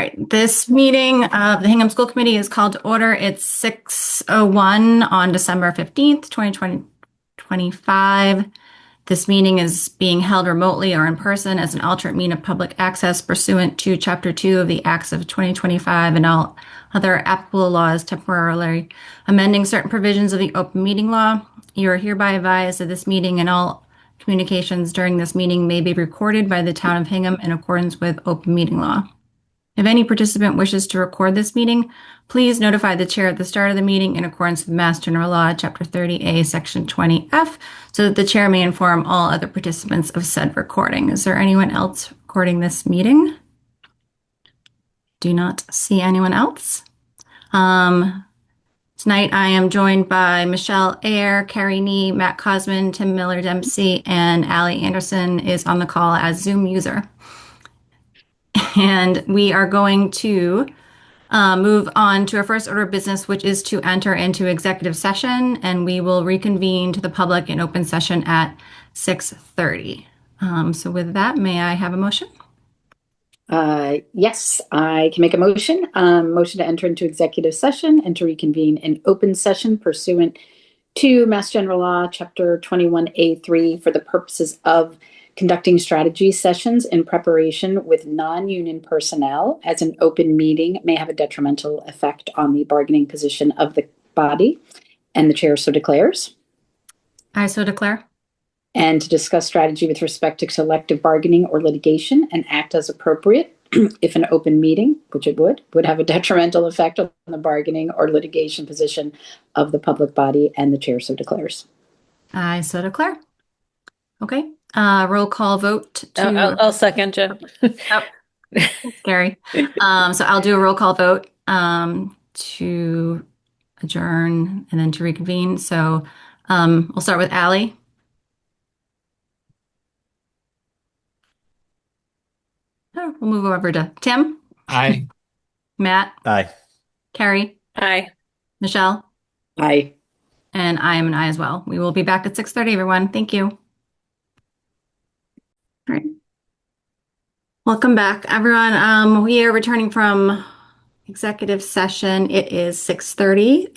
right, this meeting of the Hingham School Committee is called to order. It's 6:01 on December 15th, 2025. This meeting is being held remotely or in person as an alternate means of public access pursuant to Chapter 2 of the Acts of 2025 and all other applicable laws temporarily amending certain provisions of the open meeting law. You are hereby advised that this meeting and all communications during this meeting may be recorded by the town of Hingham in accordance with open meeting law. If any participant wishes to record this meeting, please notify the chair at the start of the meeting in accordance with Mass General Law, Chapter 30A, Section 20F, so that the chair may inform all other participants of said recording. Is there anyone else recording this meeting? Do not see anyone else. Tonight I am joined by Michelle Ayer, Carrie Nee, Matt Cosman, Tim Miller-Dempsey, and Allie Anderson is on the call as Zoom user. And we are going to move on to our first order of business, which is to enter into executive session, and we will reconvene to the public in open session at 6:30. So with that, may I have a motion? Yes, I can make a motion. Motion to enter into executive session and to reconvene in open session pursuant to Mass General Law, Chapter 21A3, for the purposes of conducting strategy sessions in preparation with non-union personnel, as an open meeting may have a detrimental effect on the bargaining position of the body, and the chair so declares. I so declare. And to discuss strategy with respect to collective bargaining or litigation and act as appropriate if an open meeting, which it would have a detrimental effect on the bargaining or litigation position of the public body, and the chair so declares. I so declare. Okay. Roll call vote to... I'll second you. Oh, scary. So I'll do a roll call vote to adjourn and then to reconvene. So we'll start with Allie. Oh, we'll move over to Tim. Aye. Matt. Aye. Carrie. Aye. Michelle. Aye. And I am an aye as well. We will be back at 6:30, everyone. Thank you. All right. Welcome back, everyone. We are returning from executive session. It is 6:30.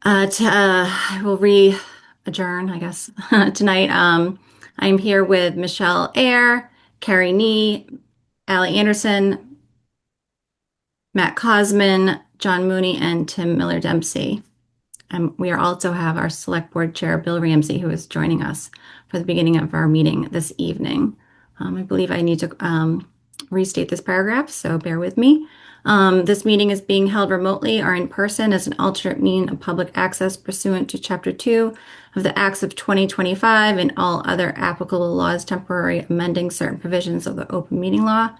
I will re-adjourn, I guess, tonight. I'm here with Michelle Ayer, Carrie Nee, Allie Anderson, Matt Cosman, John Mooney, and Tim Miller-Dempsey. We also have our select board chair, Bill Ramsey, who is joining us for the beginning of our meeting this evening. I believe I need to restate this paragraph, so bear with me. This meeting is being held remotely or in person as an alternate means of public access pursuant to Chapter 2 of the Acts of 2025 and all other applicable laws temporarily amending certain provisions of the open meeting law.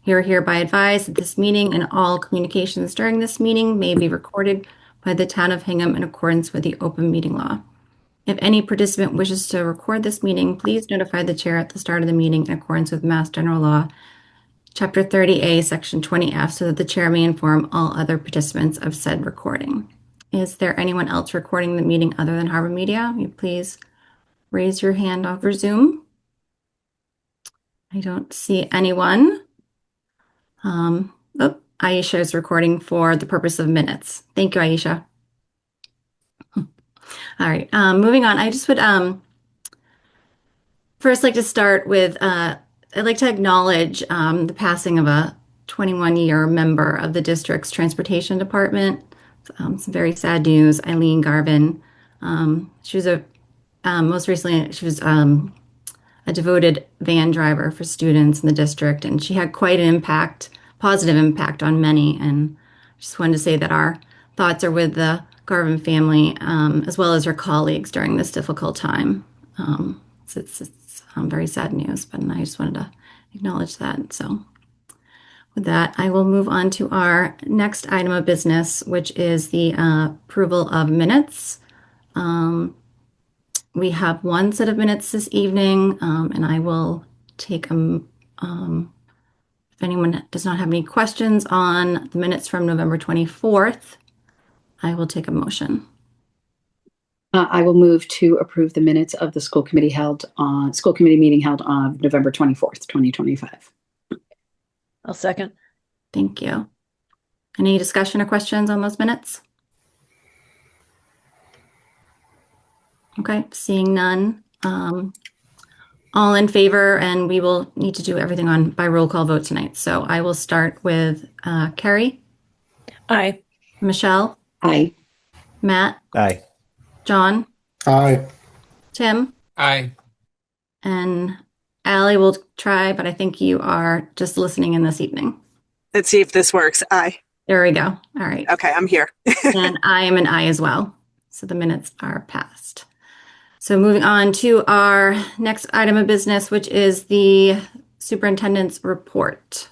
You are hereby advised that this meeting and all communications during this meeting may be recorded by the town of Hingham in accordance with the open meeting law. If any participant wishes to record this meeting, please notify the chair at the start of the meeting in accordance with Mass General Law, Chapter 30A, Section 20F, so that the chair may inform all other participants of said recording. Is there anyone else recording the meeting other than Harbor Media? Will you please raise your hand over Zoom? I don't see anyone. Aisha is recording for the purpose of minutes. Thank you, Aisha. All right, moving on. I just would first like to start with, I'd like to acknowledge the passing of a 21-year member of the district's transportation department. Some very sad news, Eileen Garvin. She was most recently, she was a devoted van driver for students in the district, and she had quite an impact, positive impact on many. And I just wanted to say that our thoughts are with the Garvin family, as well as her colleagues during this difficult time. It's very sad news, but I just wanted to acknowledge that. So with that, I will move on to our next item of business, which is the approval of minutes. We have one set of minutes this evening, and I will take them. If anyone does not have any questions on the minutes from November 24th, I will take a motion. I will move to approve the minutes of the school committee meeting held on November 24th, 2025. I'll second. Thank you. Any discussion or questions on those minutes? Okay, seeing none. All in favor, and we will need to do everything on by roll call vote tonight. So I will start with Carrie, Aye. Michelle, Aye. Matt, Aye. John, Aye. Tim, Aye. and Allie will try, but I think you are just listening in this evening. Let's see if this works. Aye. There we go. All right. Okay, I'm here. And I am an aye as well. So the minutes are passed. So moving on to our next item of business, which is the superintendent's report.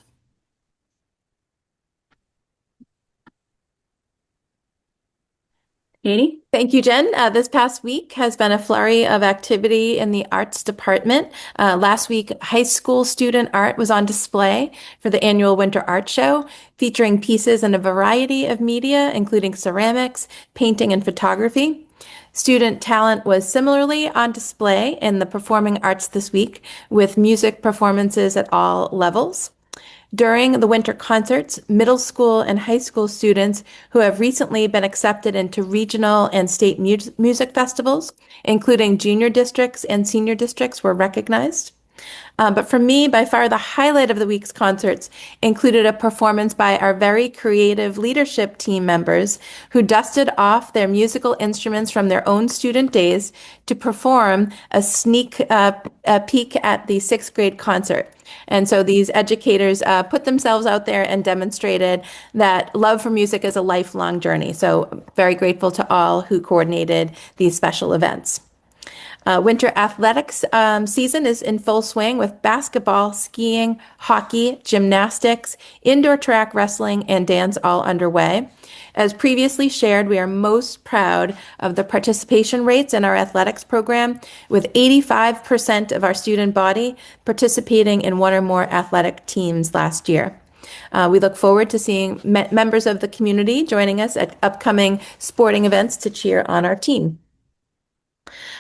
Katie? Thank you, Jen. This past week has been a flurry of activity in the arts department. Last week, high school student art was on display for the annual Winter Art Show, featuring pieces in a variety of media, including ceramics, painting, and photography. Student talent was similarly on display in the performing arts this week, with music performances at all levels. During the winter concerts, middle school and high school students who have recently been accepted into regional and state music festivals, including junior districts and senior districts, were recognized. But for me, by far the highlight of the week's concerts included a performance by our very creative leadership team members who dusted off their musical instruments from their own student days to perform a sneak peek at the sixth grade concert. And so these educators put themselves out there and demonstrated that love for music is a lifelong journey. So very grateful to all who coordinated these special events. Winter athletics season is in full swing with basketball, skiing, hockey, gymnastics, indoor track wrestling, and dance all underway. As previously shared, we are most proud of the participation rates in our athletics program, with 85% of our student body participating in one or more athletic teams last year. We look forward to seeing members of the community joining us at upcoming sporting events to cheer on our team.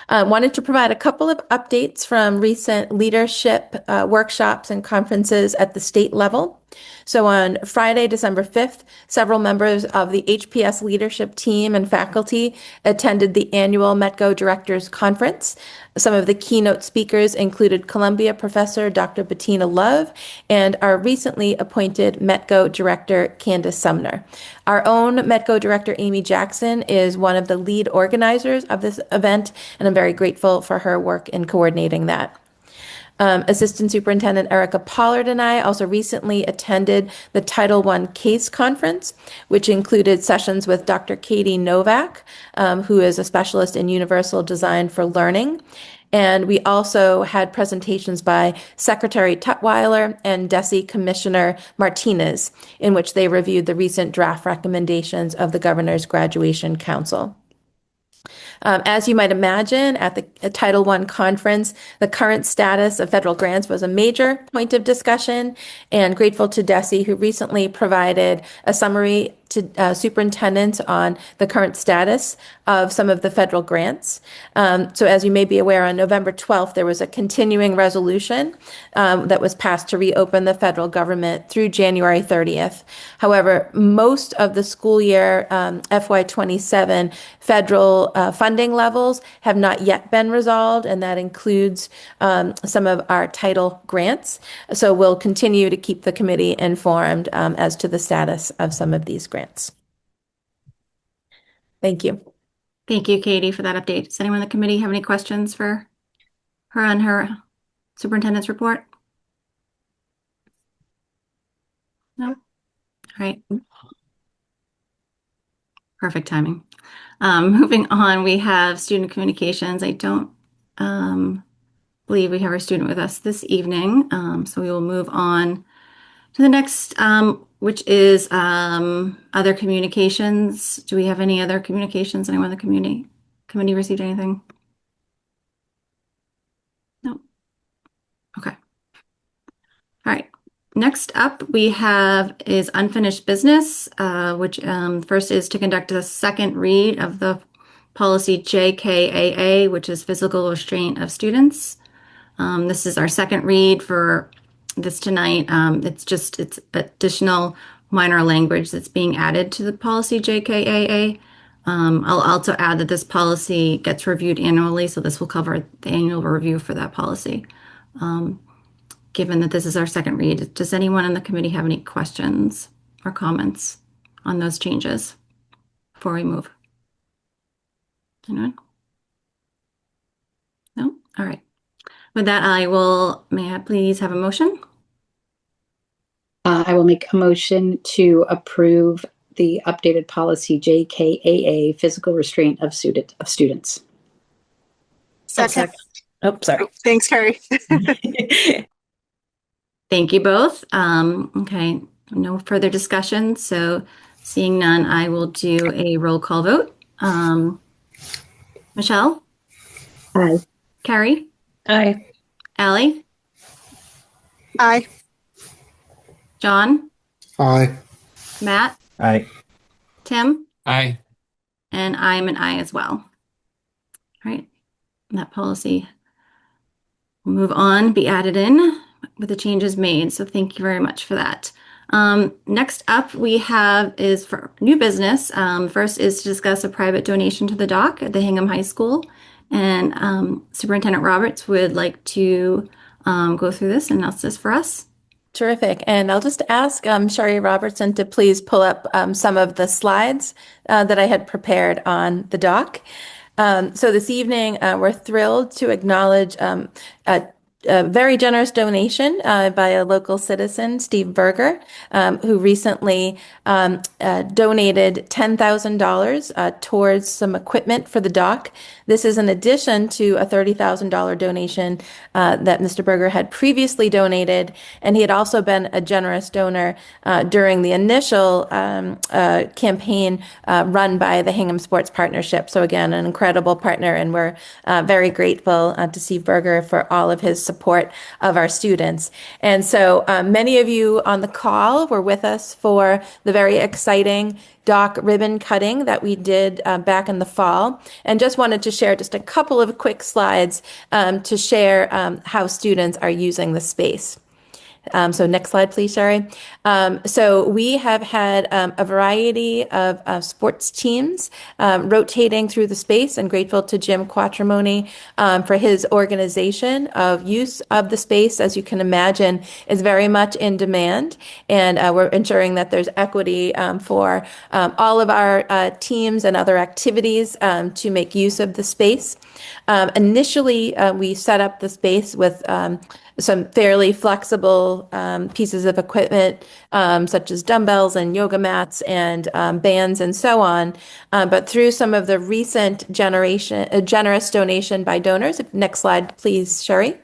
Wanted to provide a couple of updates from recent leadership workshops and conferences at the state level. So on Friday, December 5th, several members of the HPS leadership team and faculty attended the annual METCO Directors Conference. Some of the keynote speakers included Columbia professor Dr. Bettina Love and our recently appointed METCO director, Candace Sumner. Our own METCO director, Amy Jackson, is one of the lead organizers of this event, and I'm very grateful for her work in coordinating that. Assistant Superintendent Erica Pollard and I also recently attended the Title I Case Conference, which included sessions with Dr. Katie Novak, who is a specialist in universal design for learning. And we also had presentations by Secretary Tutwiler and DESE Commissioner Martinez, in which they reviewed the recent draft recommendations of the Governor's Graduation Council. As you might imagine, at the Title I conference, the current status of federal grants was a major point of discussion, and grateful to DESE, who recently provided a summary to superintendents on the current status of some of the federal grants. So as you may be aware, on November 12th, there was a continuing resolution that was passed to reopen the federal government through January 30th. However, most of the school year FY27 federal funding levels have not yet been resolved, and that includes some of our title grants. So we'll continue to keep the committee informed as to the status of some of these grants. Thank you. Thank you, Katie, for that update. Does anyone on the committee have any questions for her on her superintendent's report? No? All right. Perfect timing. Moving on, we have student communications. I don't believe we have our student with us this evening, so we will move on to the next, which is other communications. Do we have any other communications? Anyone in the committee received anything? No. Okay. All right. Next up, we have is unfinished business, which first is to conduct a second read of the policy JKAA, which is physical restraint of students. This is our second read for this tonight. It's additional minor language that's being added to the policy JKAA. I'll also add that this policy gets reviewed annually, so this will cover the annual review for that policy. Given that this is our second read, does anyone in the committee have any questions or comments on those changes before we move? Anyone? No? All right. With that, may I please have a motion? I will make a motion to approve the updated policy JKAA, physical restraint of students. Second. Oh, sorry. Oh, thanks, Carrie. Thank you both. Okay, no further discussion. So seeing none, I will do a roll call vote. Michelle? Aye. Carrie? Aye. Allie? Aye. John? Aye. Matt? Aye. Tim? Aye. And I'm an aye as well. All right, that policy will move on, be added in with the changes made. So thank you very much for that. Next up we have is for new business. First is to discuss a private donation to the dock at the Hingham High School. And Superintendent Roberts would like to go through this and announce this for us. Terrific. And I'll just ask Sherry Robertson to please pull up some of the slides that I had prepared on the doc. So this evening, we're thrilled to acknowledge a very generous donation by a local citizen, Steve Berger, who recently donated $10,000 towards some equipment for the dock. This is in addition to a $30,000 donation that Mr. Berger had previously donated, and he had also been a generous donor during the initial campaign run by the Hingham Sports Partnership. So again, an incredible partner, and we're very grateful to Steve Berger for all of his support of our students. And so many of you on the call were with us for the very exciting dock ribbon cutting that we did back in the fall, and just wanted to share just a couple of quick slides to share how students are using the space. So next slide, please, Sherry. So we have had a variety of sports teams rotating through the space, and grateful to Jim Quattromoni for his organization of use of the space. As you can imagine, is very much in demand, and we're ensuring that there's equity for all of our teams and other activities to make use of the space. Initially, we set up the space with some fairly flexible pieces of equipment, such as dumbbells and yoga mats and bands and so on. But through some of the recent generous donation by donors, next slide, please, Sherry.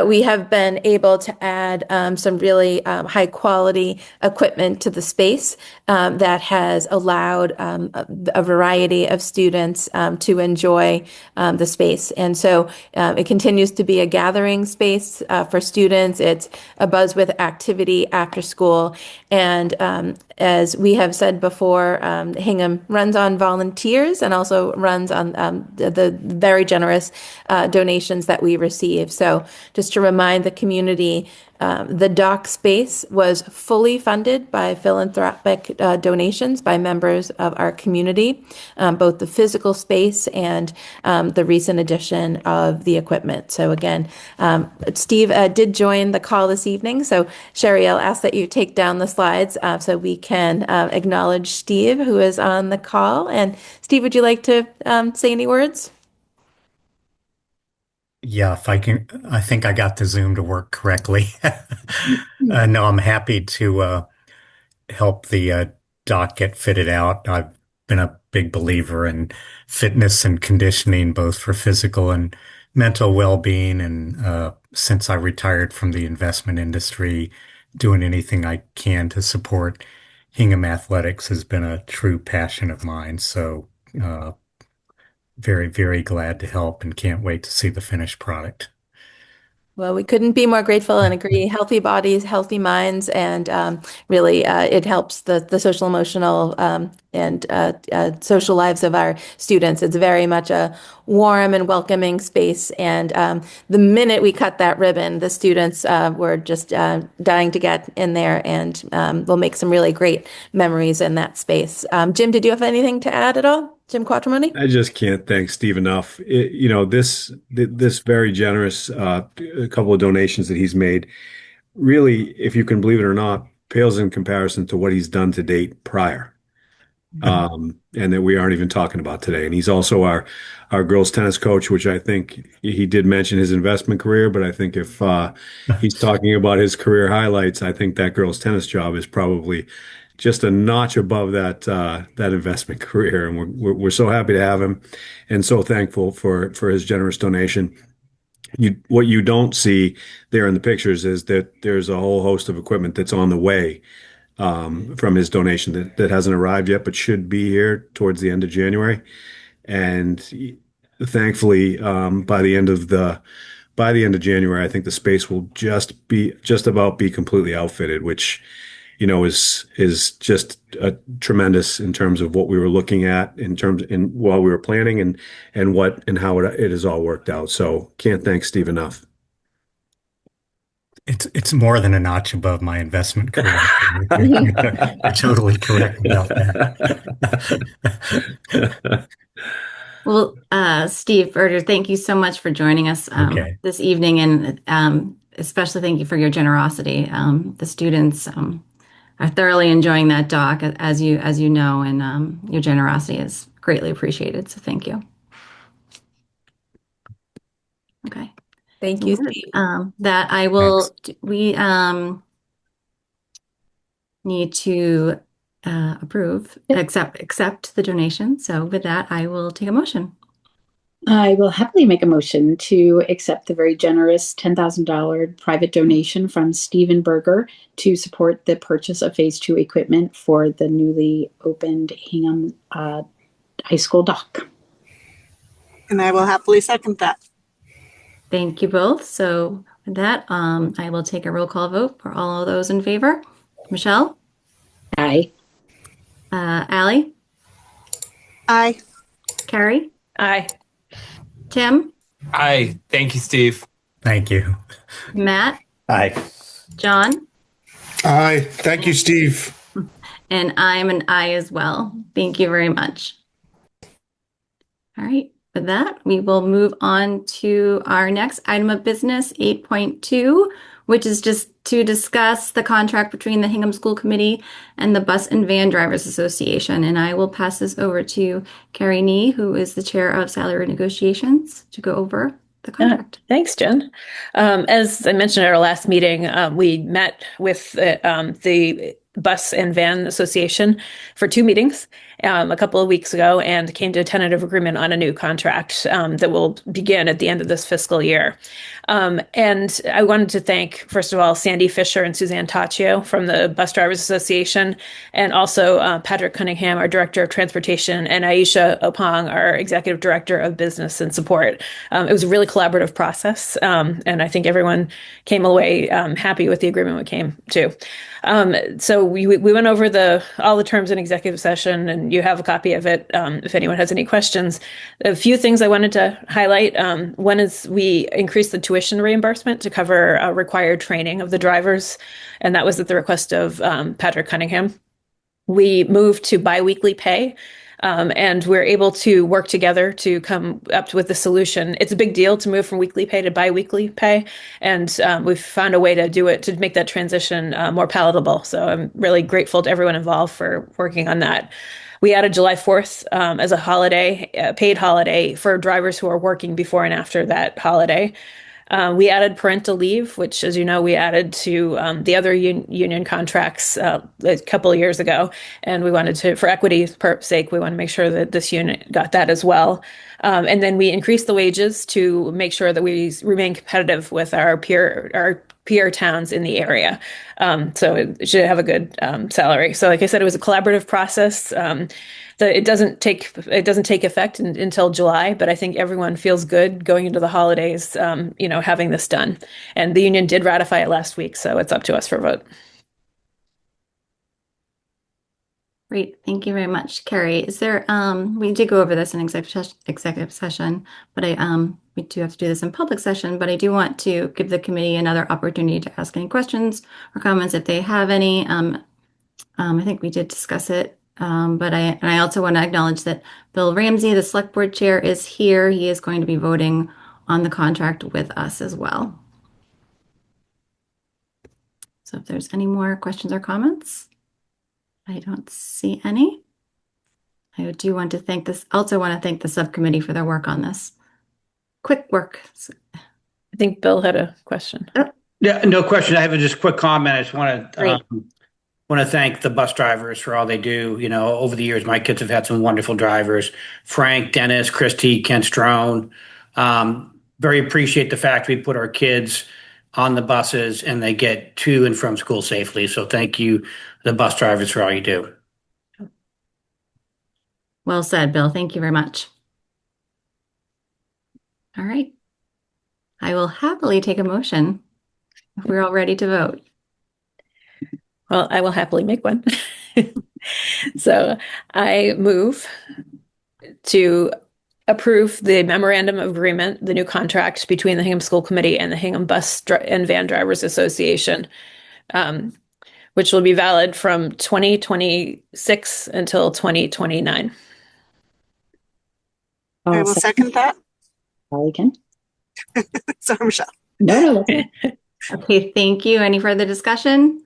We have been able to add some really high quality equipment to the space that has allowed a variety of students to enjoy the space. And so it continues to be a gathering space for students. It's abuzz with activity after school. And as we have said before, Hingham runs on volunteers and also runs on the very generous donations that we receive. So just to remind the community, the dock space was fully funded by philanthropic donations by members of our community, both the physical space and the recent addition of the equipment. So again, Steve did join the call this evening. So Sherry, I'll ask that you take down the slides so we can acknowledge Steve, who is on the call. And Steve, would you like to say any words? Yeah, if I can, I think I got the Zoom to work correctly. No, I'm happy to help the dock get fitted out. I've been a big believer in fitness and conditioning, both for physical and mental well-being. And since I retired from the investment industry, doing anything I can to support Hingham athletics has been a true passion of mine. So very, very glad to help and can't wait to see the finished product. Well, we couldn't be more grateful and agree. Healthy bodies, healthy minds, and really it helps the social, emotional, and social lives of our students. It's very much a warm and welcoming space. And the minute we cut that ribbon, the students were just dying to get in there, and we'll make some really great memories in that space. Jim, did you have anything to add at all? Jim Quattromoni? I just can't thank Steve enough. This very generous a couple of donations that he's made, really, if you can believe it or not, pales in comparison to what he's done to date prior. And that we aren't even talking about today. And he's also our girls tennis coach, which I think he did mention his investment career, but I think if he's talking about his career highlights, I think that girls tennis job is probably just a notch above that investment career. And we're so happy to have him and so thankful for his generous donation. What you don't see there in the pictures is that there's a whole host of equipment that's on the way from his donation that hasn't arrived yet, but should be here towards the end of January. And thankfully, by the end of January, I think the space will just about be completely outfitted, which is just tremendous in terms of what we were looking at while we were planning and how it has all worked out. So can't thank Steve enough. It's more than a notch above my investment career. You're totally correct about that. Well, Steve Berger, thank you so much for joining us Okay. this evening, and especially thank you for your generosity. The students are thoroughly enjoying that doc, as you know, and your generosity is greatly appreciated. So thank you. Okay. Thank you, Steve. That I will. We need to accept the donation. So with that, I will take a motion. I will happily make a motion to accept the very generous $10,000 private donation from Stephen Berger to support the purchase of Phase 2 equipment for the newly opened Hingham High School dock. And I will happily second that. Thank you both. So with that, I will take a roll call vote for all of those in favor. Michelle? Aye. Allie? Aye. Carrie? Aye. Tim? Aye. Thank you, Steve. Thank you. Matt? Aye. John? Aye. Thank you, Steve. And I'm an aye as well. Thank you very much. All right. With that, we will move on to our next item of business, 8.2, which is just to discuss the contract between the Hingham School Committee and the Bus and Van Drivers Association. And I will pass this over to Carrie Nee, who is the chair of salary negotiations, to go over the contract. Thanks, Jen. As I mentioned at our last meeting, we met with the Bus and Van Association for 2 meetings a couple of weeks ago and came to a tentative agreement on a new contract that will begin at the end of this fiscal year. And I wanted to thank, first of all, Sandy Fisher and Suzanne Taccio from the Bus Drivers Association, and also Patrick Cunningham, our Director of Transportation, and Aisha Opong, our Executive Director of Business and Support. It was a really collaborative process, and I think everyone came away happy with the agreement we came to. So we went over all the terms in executive session, and you have a copy of it if anyone has any questions. A few things I wanted to highlight. One is we increased the tuition reimbursement to cover required training of the drivers, and that was at the request of Patrick Cunningham. We moved to biweekly pay. And we're able to work together to come up with a solution. It's a big deal to move from weekly pay to biweekly pay, and we've found a way to do it to make that transition more palatable. So I'm really grateful to everyone involved for working on that. We added July 4th as a holiday, paid holiday for drivers who are working before and after that holiday. We added parental leave, which, as you know, we added to the other union contracts a couple of years ago. And we wanted to, for equity's sake, we want to make sure that this unit got that as well. And then we increased the wages to make sure that we remain competitive with our peer towns in the area. So it should have a good salary. So like I said, it was a collaborative process. It doesn't take effect until July, but I think everyone feels good going into the holidays, having this done. And the union did ratify it last week, so it's up to us for a vote. Great. Thank you very much, Carrie. Is there, we did go over this in executive session, but we do have to do this in public session, but I do want to give the committee another opportunity to ask any questions or comments if they have any. I think we did discuss it, but I also want to acknowledge that Bill Ramsey, the select board chair, is here. He is going to be voting on the contract with us as well. So if there's any more questions or comments, I don't see any. I do want to thank the subcommittee for their work on this. Quick work. I think Bill had a question. Oh. Yeah, no question. I have just a quick comment. I just want Great. to thank the bus drivers for all they do. Over the years, my kids have had some wonderful drivers. Frank, Dennis, Christy, Kent Strone. Very appreciate the fact we put our kids on the buses and they get to and from school safely. So thank you, the bus drivers, for all you do. Well said, Bill. Thank you very much. All right. I will happily take a motion if we're all ready to vote. Well, I will happily make one. So I move to approve the memorandum of agreement, the new contract between the Hingham School Committee and the Hingham Bus and Van Drivers Association, which will be valid from 2026 until 2029. I will second that. Holly can. Sorry, Michelle. No. Okay, thank you. Any further discussion?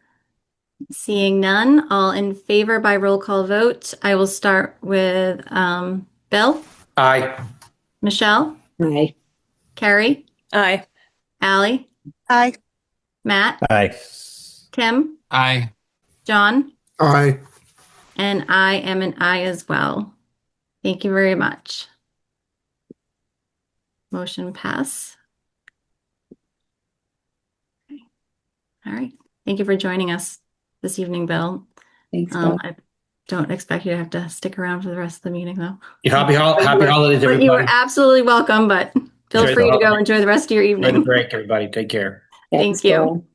Seeing none, all in favor by roll call vote. I will start with Bill. Aye. Michelle. Aye. Carrie. Aye. Allie. Aye. Matt. Aye. Tim. Aye. John. Aye. And I am an aye as well. Thank you very much. Motion pass. Okay. All right. Thank you for joining us this evening, Bill. Thanks, Bill. I don't expect you to have to stick around for the rest of the meeting, though. Happy holidays, But you are everybody. absolutely welcome, but feel Enjoy free the to go holiday. enjoy the rest of your Enjoy the evening. break, everybody. Take care. Thank you.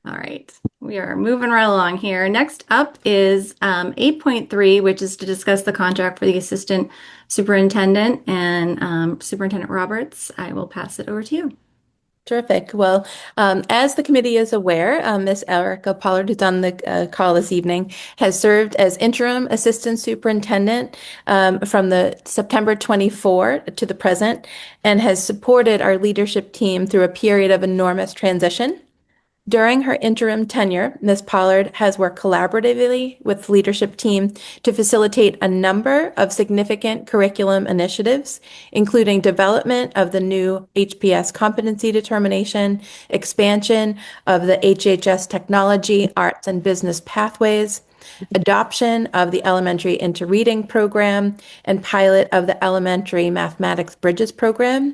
All right, we are moving right along here. Next up is 8.3, which is to discuss the contract for the assistant superintendent and Superintendent Roberts. I will pass it over to you. Terrific. Well, as the committee is aware, Ms. Erica Pollard, who's on the call this evening, has served as interim assistant superintendent from the September 24 to the present, and has supported our leadership team through a period of enormous transition. During her interim tenure, Ms. Pollard has worked collaboratively with the leadership team to facilitate a number of significant curriculum initiatives, including development of the new HPS competency determination, expansion of the HHS technology, arts, and business pathways, adoption of the elementary into reading program, and pilot of the elementary mathematics bridges program.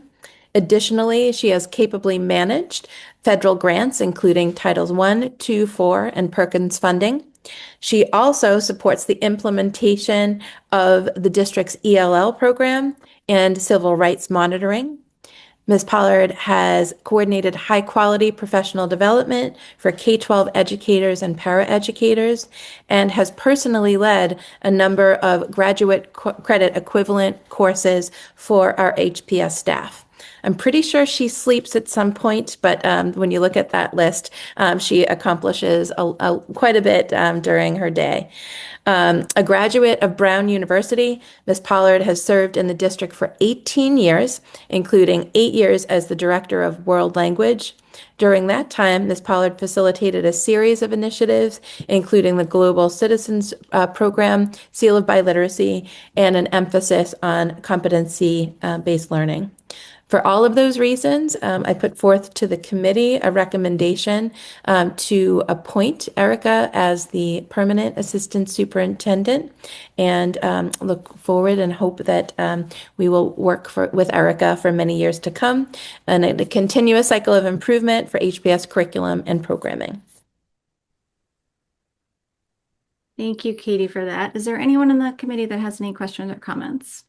Additionally, she has capably managed federal grants, including Titles I, II, IV, and Perkins funding. She also supports the implementation of the district's ELL program and civil rights monitoring. Ms. Pollard has coordinated high-quality professional development for K-12 educators and paraeducators, and has personally led a number of graduate credit equivalent courses for our HPS staff. I'm pretty sure she sleeps at some point, but when you look at that list, she accomplishes quite a bit during her day. A graduate of Brown University, Ms. Pollard has served in the district for 18 years, including 8 years as the director of world language. During that time, Ms. Pollard facilitated a series of initiatives, including the Global Citizens Program, Seal of Biliteracy, and an emphasis on competency-based learning. For all of those reasons, I put forth to the committee a recommendation to appoint Erica as the permanent assistant superintendent, and look forward and hope that we will work with Erica for many years to come, and a continuous cycle of improvement for HBS curriculum and programming. Thank you, Katie, for that. Is there anyone in the committee that has any questions or comments?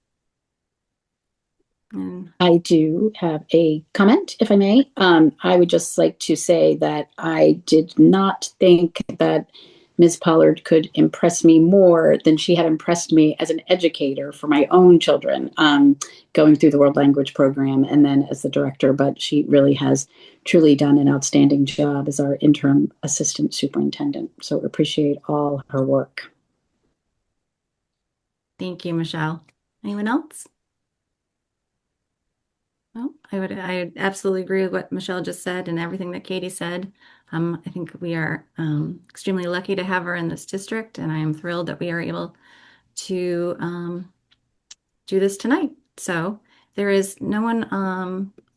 I do have a comment, if I may. I would just like to say that I did not think that Ms. Pollard could impress me more than she had impressed me as an educator for my own children, going through the World Language Program and then as the director. But she really has truly done an outstanding job as our interim assistant superintendent. So appreciate all her work. Thank you, Michelle. Anyone else? Well, I absolutely agree with what Michelle just said and everything that Katie said. I think we are extremely lucky to have her in this district, and I am thrilled that we are able to do this tonight. So there is no one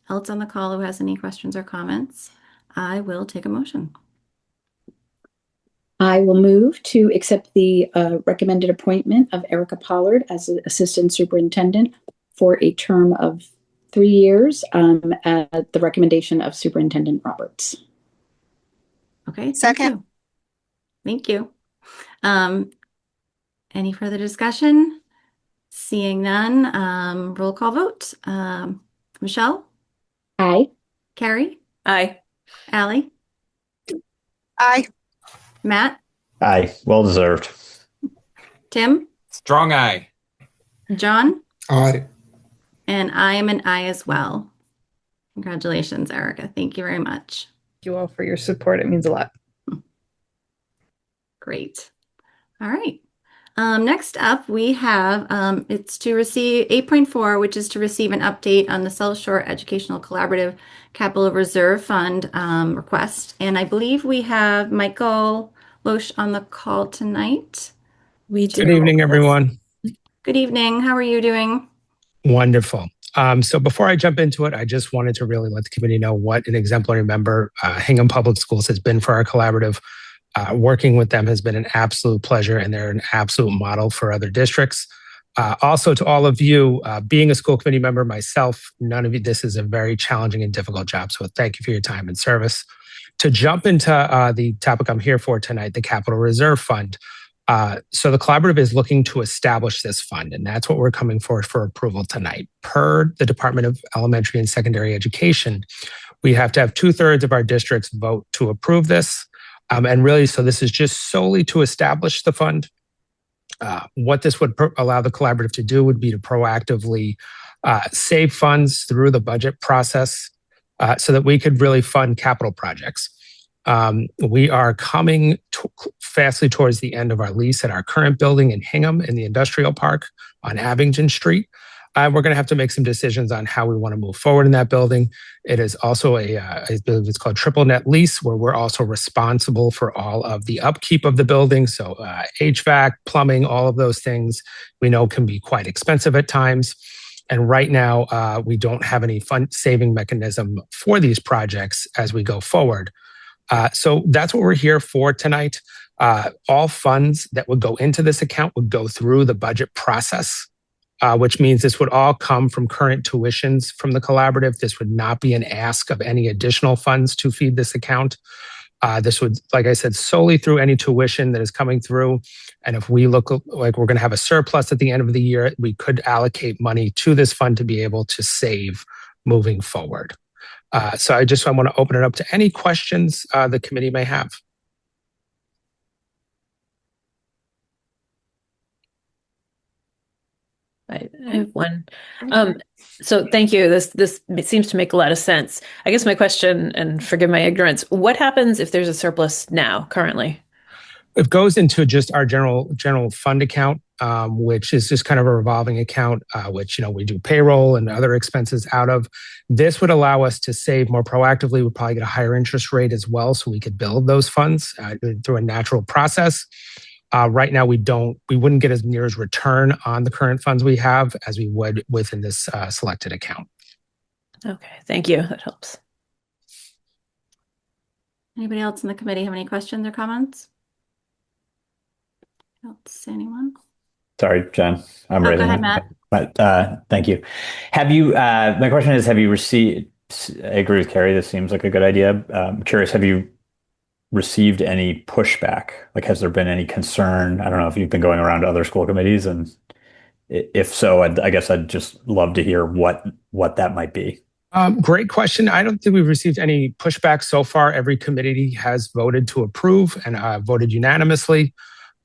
else on the call who has any questions or comments. I will take a motion. I will move to accept the recommended appointment of Erica Pollard as an assistant superintendent for a term of 3 years at the recommendation of Superintendent Roberts. Okay. Second. Thank you. Any further discussion? Seeing none, roll call vote. Michelle? Aye. Carrie? Aye. Allie? Aye. Matt? Aye. Well deserved. Tim? Strong aye. John? Aye. And I am an aye as well. Congratulations, Erica. Thank you very much. Thank you all for your support. It means a lot. Great. All right. Next up, we have it's to receive 8.4, which is to receive an update on the South Shore Educational Collaborative Capital Reserve Fund request. And I believe we have Michael Loesch on the call tonight. Good evening, everyone. Good evening. How are you doing? Wonderful. So before I jump into it, I just wanted to really let the committee know what an exemplary member Hingham Public Schools has been for our collaborative. Working with them has been an absolute pleasure, and they're an absolute model for other districts. Also, to all of you, being a school committee member myself, none of you, this is a very challenging and difficult job. So thank you for your time and service. To jump into the topic I'm here for tonight, the Capital Reserve Fund. So the collaborative is looking to establish this fund, and that's what we're coming for approval tonight. Per the Department of Elementary and Secondary Education, we have to have 2/3 of our districts vote to approve this. And really, so this is just solely to establish the fund. What this would allow the collaborative to do would be to proactively save funds through the budget process so that we could really fund capital projects. We are coming fastly towards the end of our lease at our current building in Hingham in the industrial park on Abington Street. We're going to have to make some decisions on how we want to move forward in that building. It is also I believe it's called triple net lease, where we're also responsible for all of the upkeep of the building. So HVAC, plumbing, all of those things we know can be quite expensive at times. And right now, we don't have any fund saving mechanism for these projects as we go forward. So that's what we're here for tonight. All funds that would go into this account would go through the budget process. Which means this would all come from current tuitions from the collaborative. This would not be an ask of any additional funds to feed this account. This would, like I said, solely through any tuition that is coming through. And if we look like we're going to have a surplus at the end of the year, we could allocate money to this fund to be able to save moving forward. So I want to open it up to any questions the committee may have. I have one. So thank you. This seems to make a lot of sense. I guess my question, and forgive my ignorance, what happens if there's a surplus now, currently? It goes into just our general fund account, which is just kind of a revolving account, which we do payroll and other expenses out of. This would allow us to save more proactively. We'd probably get a higher interest rate as well, so we could build those funds through a natural process. Right now, we wouldn't get as near as return on the current funds we have as we would within this selected account. Okay, thank you. That helps. Anybody else in the committee have any questions or comments? I don't see anyone. Sorry, Jen. I'm Oh, ready go ahead, now. Matt. But thank you. Have you, my question is, have you received, I agree with Carrie, this seems like a good idea. I'm curious, have you received any pushback? Like, has there been any concern? I don't know if you've been going around to other school committees, and if so, I guess I'd just love to hear what that might be. Great question. I don't think we've received any pushback so far. Every committee has voted to approve and voted unanimously.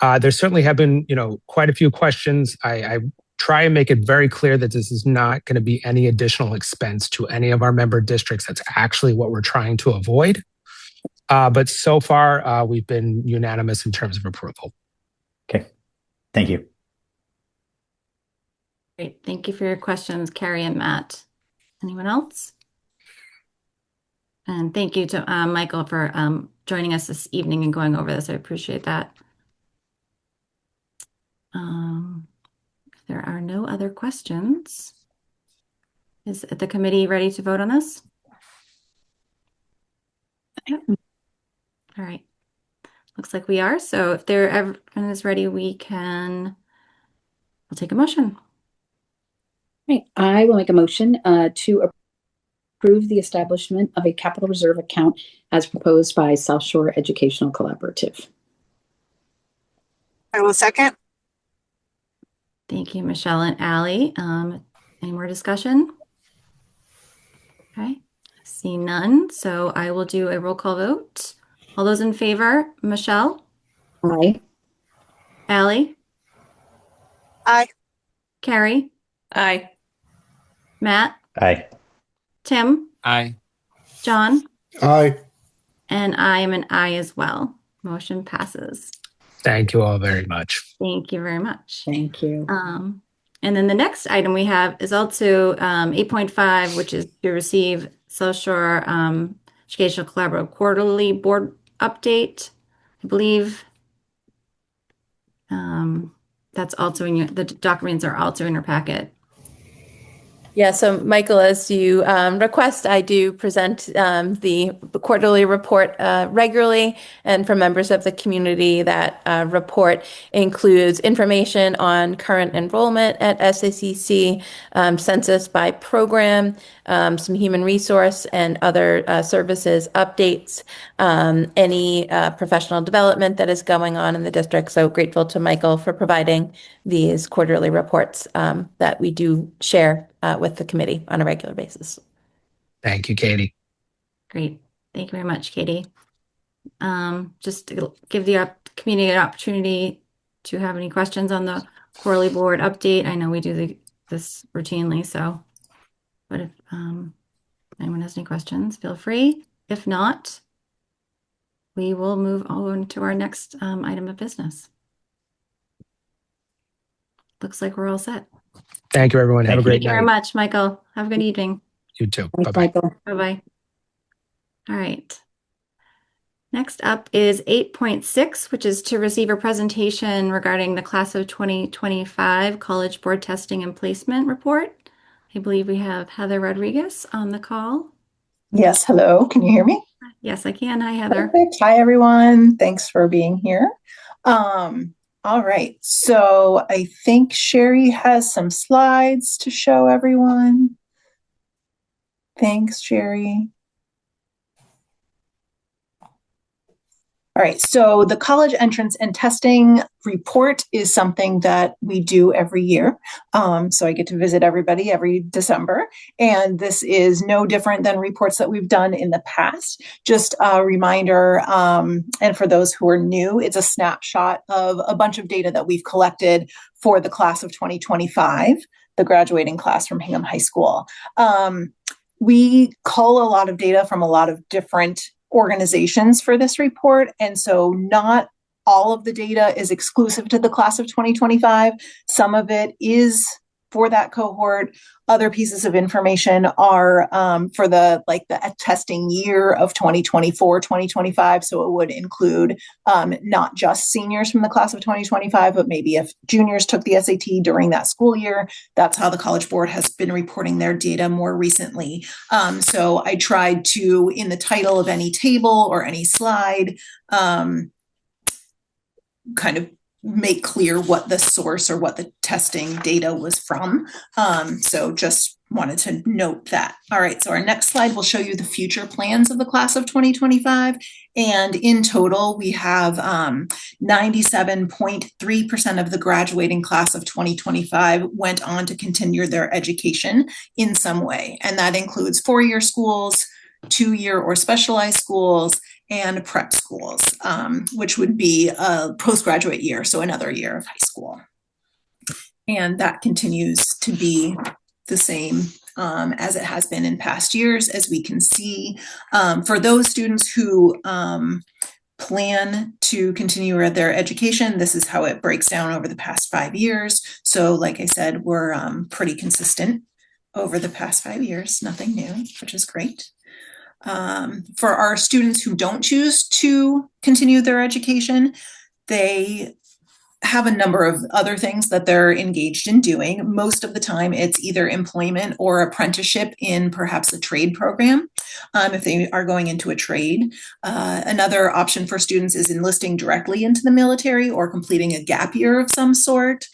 There certainly have been, quite a few questions. I try and make it very clear that this is not going to be any additional expense to any of our member districts. That's actually what we're trying to avoid. But so far, we've been unanimous in terms of approval. Okay. Thank you. Great. Thank you for your questions, Carrie and Matt. Anyone else? And thank you to Michael for joining us this evening and going over this. I appreciate that. If there are no other questions, is the committee ready to vote on this? Yep. All right. Looks like we are. So if everyone is ready, we'll take a motion. Right. I will make a motion to approve the establishment of a capital reserve account as proposed by South Shore Educational Collaborative. I will second. Thank you, Michelle and Allie. Any more discussion? Okay. See none. So I will do a roll call vote. All those in favor, Michelle? Aye. Allie? Aye. Carrie? Aye. Matt? Aye. Tim? Aye. John? Aye. And I am an aye as well. Motion passes. Thank you all very much. Thank you very much. Thank you. And then the next item we have is also 8.5, which is to receive South Shore Educational Collaborative Quarterly Board Update. I believe that's also the documents are also in your packet. Yeah, so Michael, as you request, I do present the quarterly report regularly, and for members of the community, that report includes information on current enrollment at SACC, census by program, some human resource and other services updates, any professional development that is going on in the district. So grateful to Michael for providing these quarterly reports that we do share with the committee on a regular basis. Thank you, Katie. Great. Thank you very much, Katie. Just to give the community an opportunity to have any questions on the quarterly board update. I know we do this routinely, but if anyone has any questions, feel free. If not, we will move on to our next item of business. Looks like we're all set. Thank you, everyone. Have a great night. Thank you very much, Michael. Have a good evening. You too. Thanks, Bye-bye. Michael. Bye-bye. All right. Next up is 8.6, which is to receive a presentation regarding the class of 2025 College Board Testing and Placement Report. I believe we have Heather Rodriguez on the call. Yes, hello. Can you hear me? Yes, I can. Hi, Heather. Perfect. Hi, everyone. Thanks for being here. All right. So I think Sherry has some slides to show everyone. Thanks, Sherry. All right, so the college entrance and testing report is something that we do every year. So I get to visit everybody every December, and this is no different than reports that we've done in the past. Just a reminder, and for those who are new, it's a snapshot of a bunch of data that we've collected for the class of 2025, the graduating class from Hingham High School. We cull a lot of data from a lot of different organizations for this report, and so not all of the data is exclusive to the class of 2025. Some of it is for that cohort. Other pieces of information are for the testing year of 2024, 2025. So it would include not just seniors from the class of 2025, but maybe if juniors took the SAT during that school year. That's how the College Board has been reporting their data more recently. So I tried to, in the title of any table or any slide, kind of make clear what the source or what the testing data was from. So just wanted to note that. All right, so our next slide will show you the future plans of the class of 2025. And in total, we have 97.3% of the graduating class of 2025 went on to continue their education in some way. And that includes four-year schools, two-year or specialized schools, and prep schools, which would be a postgraduate year, so another year of high school. And that continues to be the same as it has been in past years. As we can see, for those students who plan to continue their education, this is how it breaks down over the past 5 years. So like I said, we're pretty consistent over the past 5 years, nothing new, which is great. For our students who don't choose to continue their education, they have a number of other things that they're engaged in doing. Most of the time, it's either employment or apprenticeship in perhaps a trade program, if they are going into a trade. Another option for students is enlisting directly into the military or completing a gap year of some sort.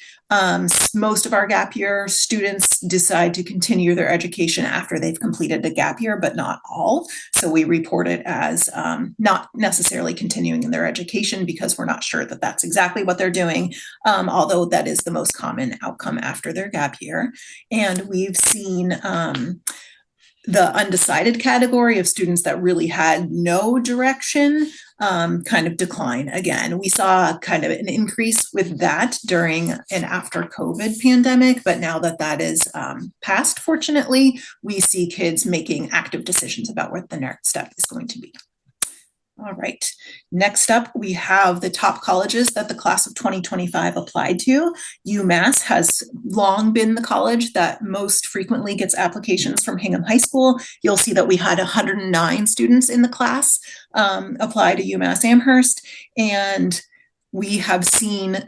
Most of our gap year students decide to continue their education after they've completed the gap year, but not all. So we report it as not necessarily continuing in their education because we're not sure that that's exactly what they're doing, although that is the most common outcome after their gap year. And we've seen the undecided category of students that really had no direction kind of decline again. We saw kind of an increase with that during and after COVID pandemic, but now that that is past, fortunately, we see kids making active decisions about what the next step is going to be. All right, next up, we have the top colleges that the class of 2025 applied to. UMass has long been the college that most frequently gets applications from Hingham High School. You'll see that we had 109 students in the class apply to UMass Amherst, and we have seen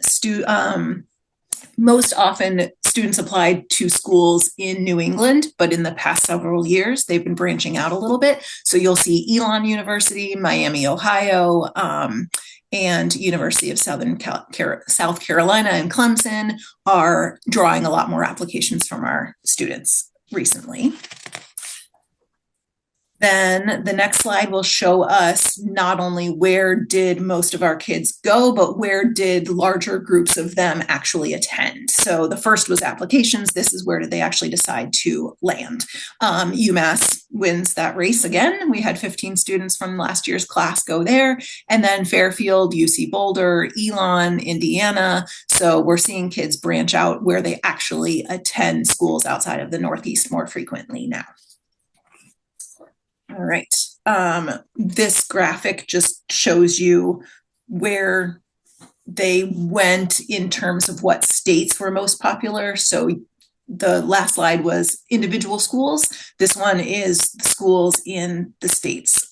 most often students applied to schools in New England, but in the past several years, they've been branching out a little bit. So you'll see Elon University, Miami, Ohio, and University of South Carolina and Clemson are drawing a lot more applications from our students recently. Then the next slide will show us not only where did most of our kids go, but where did larger groups of them actually attend. So the first was applications. This is where did they actually decide to land. UMass wins that race again. We had 15 students from last year's class go there. And then Fairfield, UC Boulder, Elon, Indiana. So we're seeing kids branch out where they actually attend schools outside of the Northeast more frequently now. All right, this graphic just shows you where they went in terms of what states were most popular. So the last slide was individual schools. This one is the schools in the states,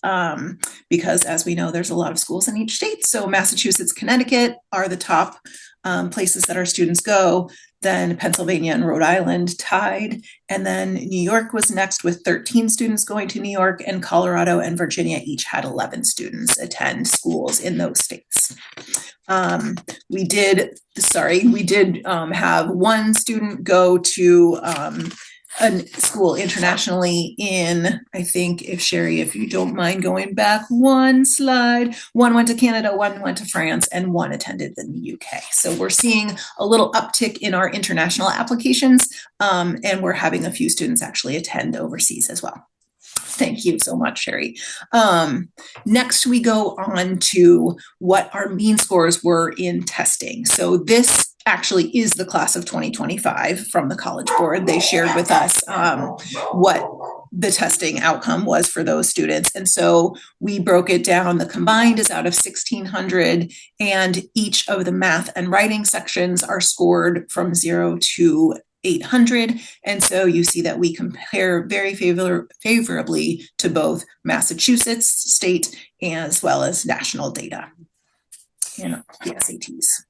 because as we know, there's a lot of schools in each state. So Massachusetts, Connecticut are the top places that our students go. Then Pennsylvania and Rhode Island tied. And then New York was next with 13 students going to New York, and Colorado and Virginia each had 11 students attend schools in those states. We did have one student go to a school internationally in, I think, if Sherry, if you don't mind going back one slide, one went to Canada, one went to France, and one attended in the UK. So we're seeing a little uptick in our international applications, and we're having a few students actually attend overseas as well. Thank you so much, Sherry. Next, we go on to what our mean scores were in testing. So this actually is the class of 2025 from the College Board. They shared with us what the testing outcome was for those students. And so we broke it down. The combined is out of 1,600, and each of the math and writing sections are scored from 0 to 800. And so you see that we compare very favorably to both Massachusetts state as well as national data in the SATs.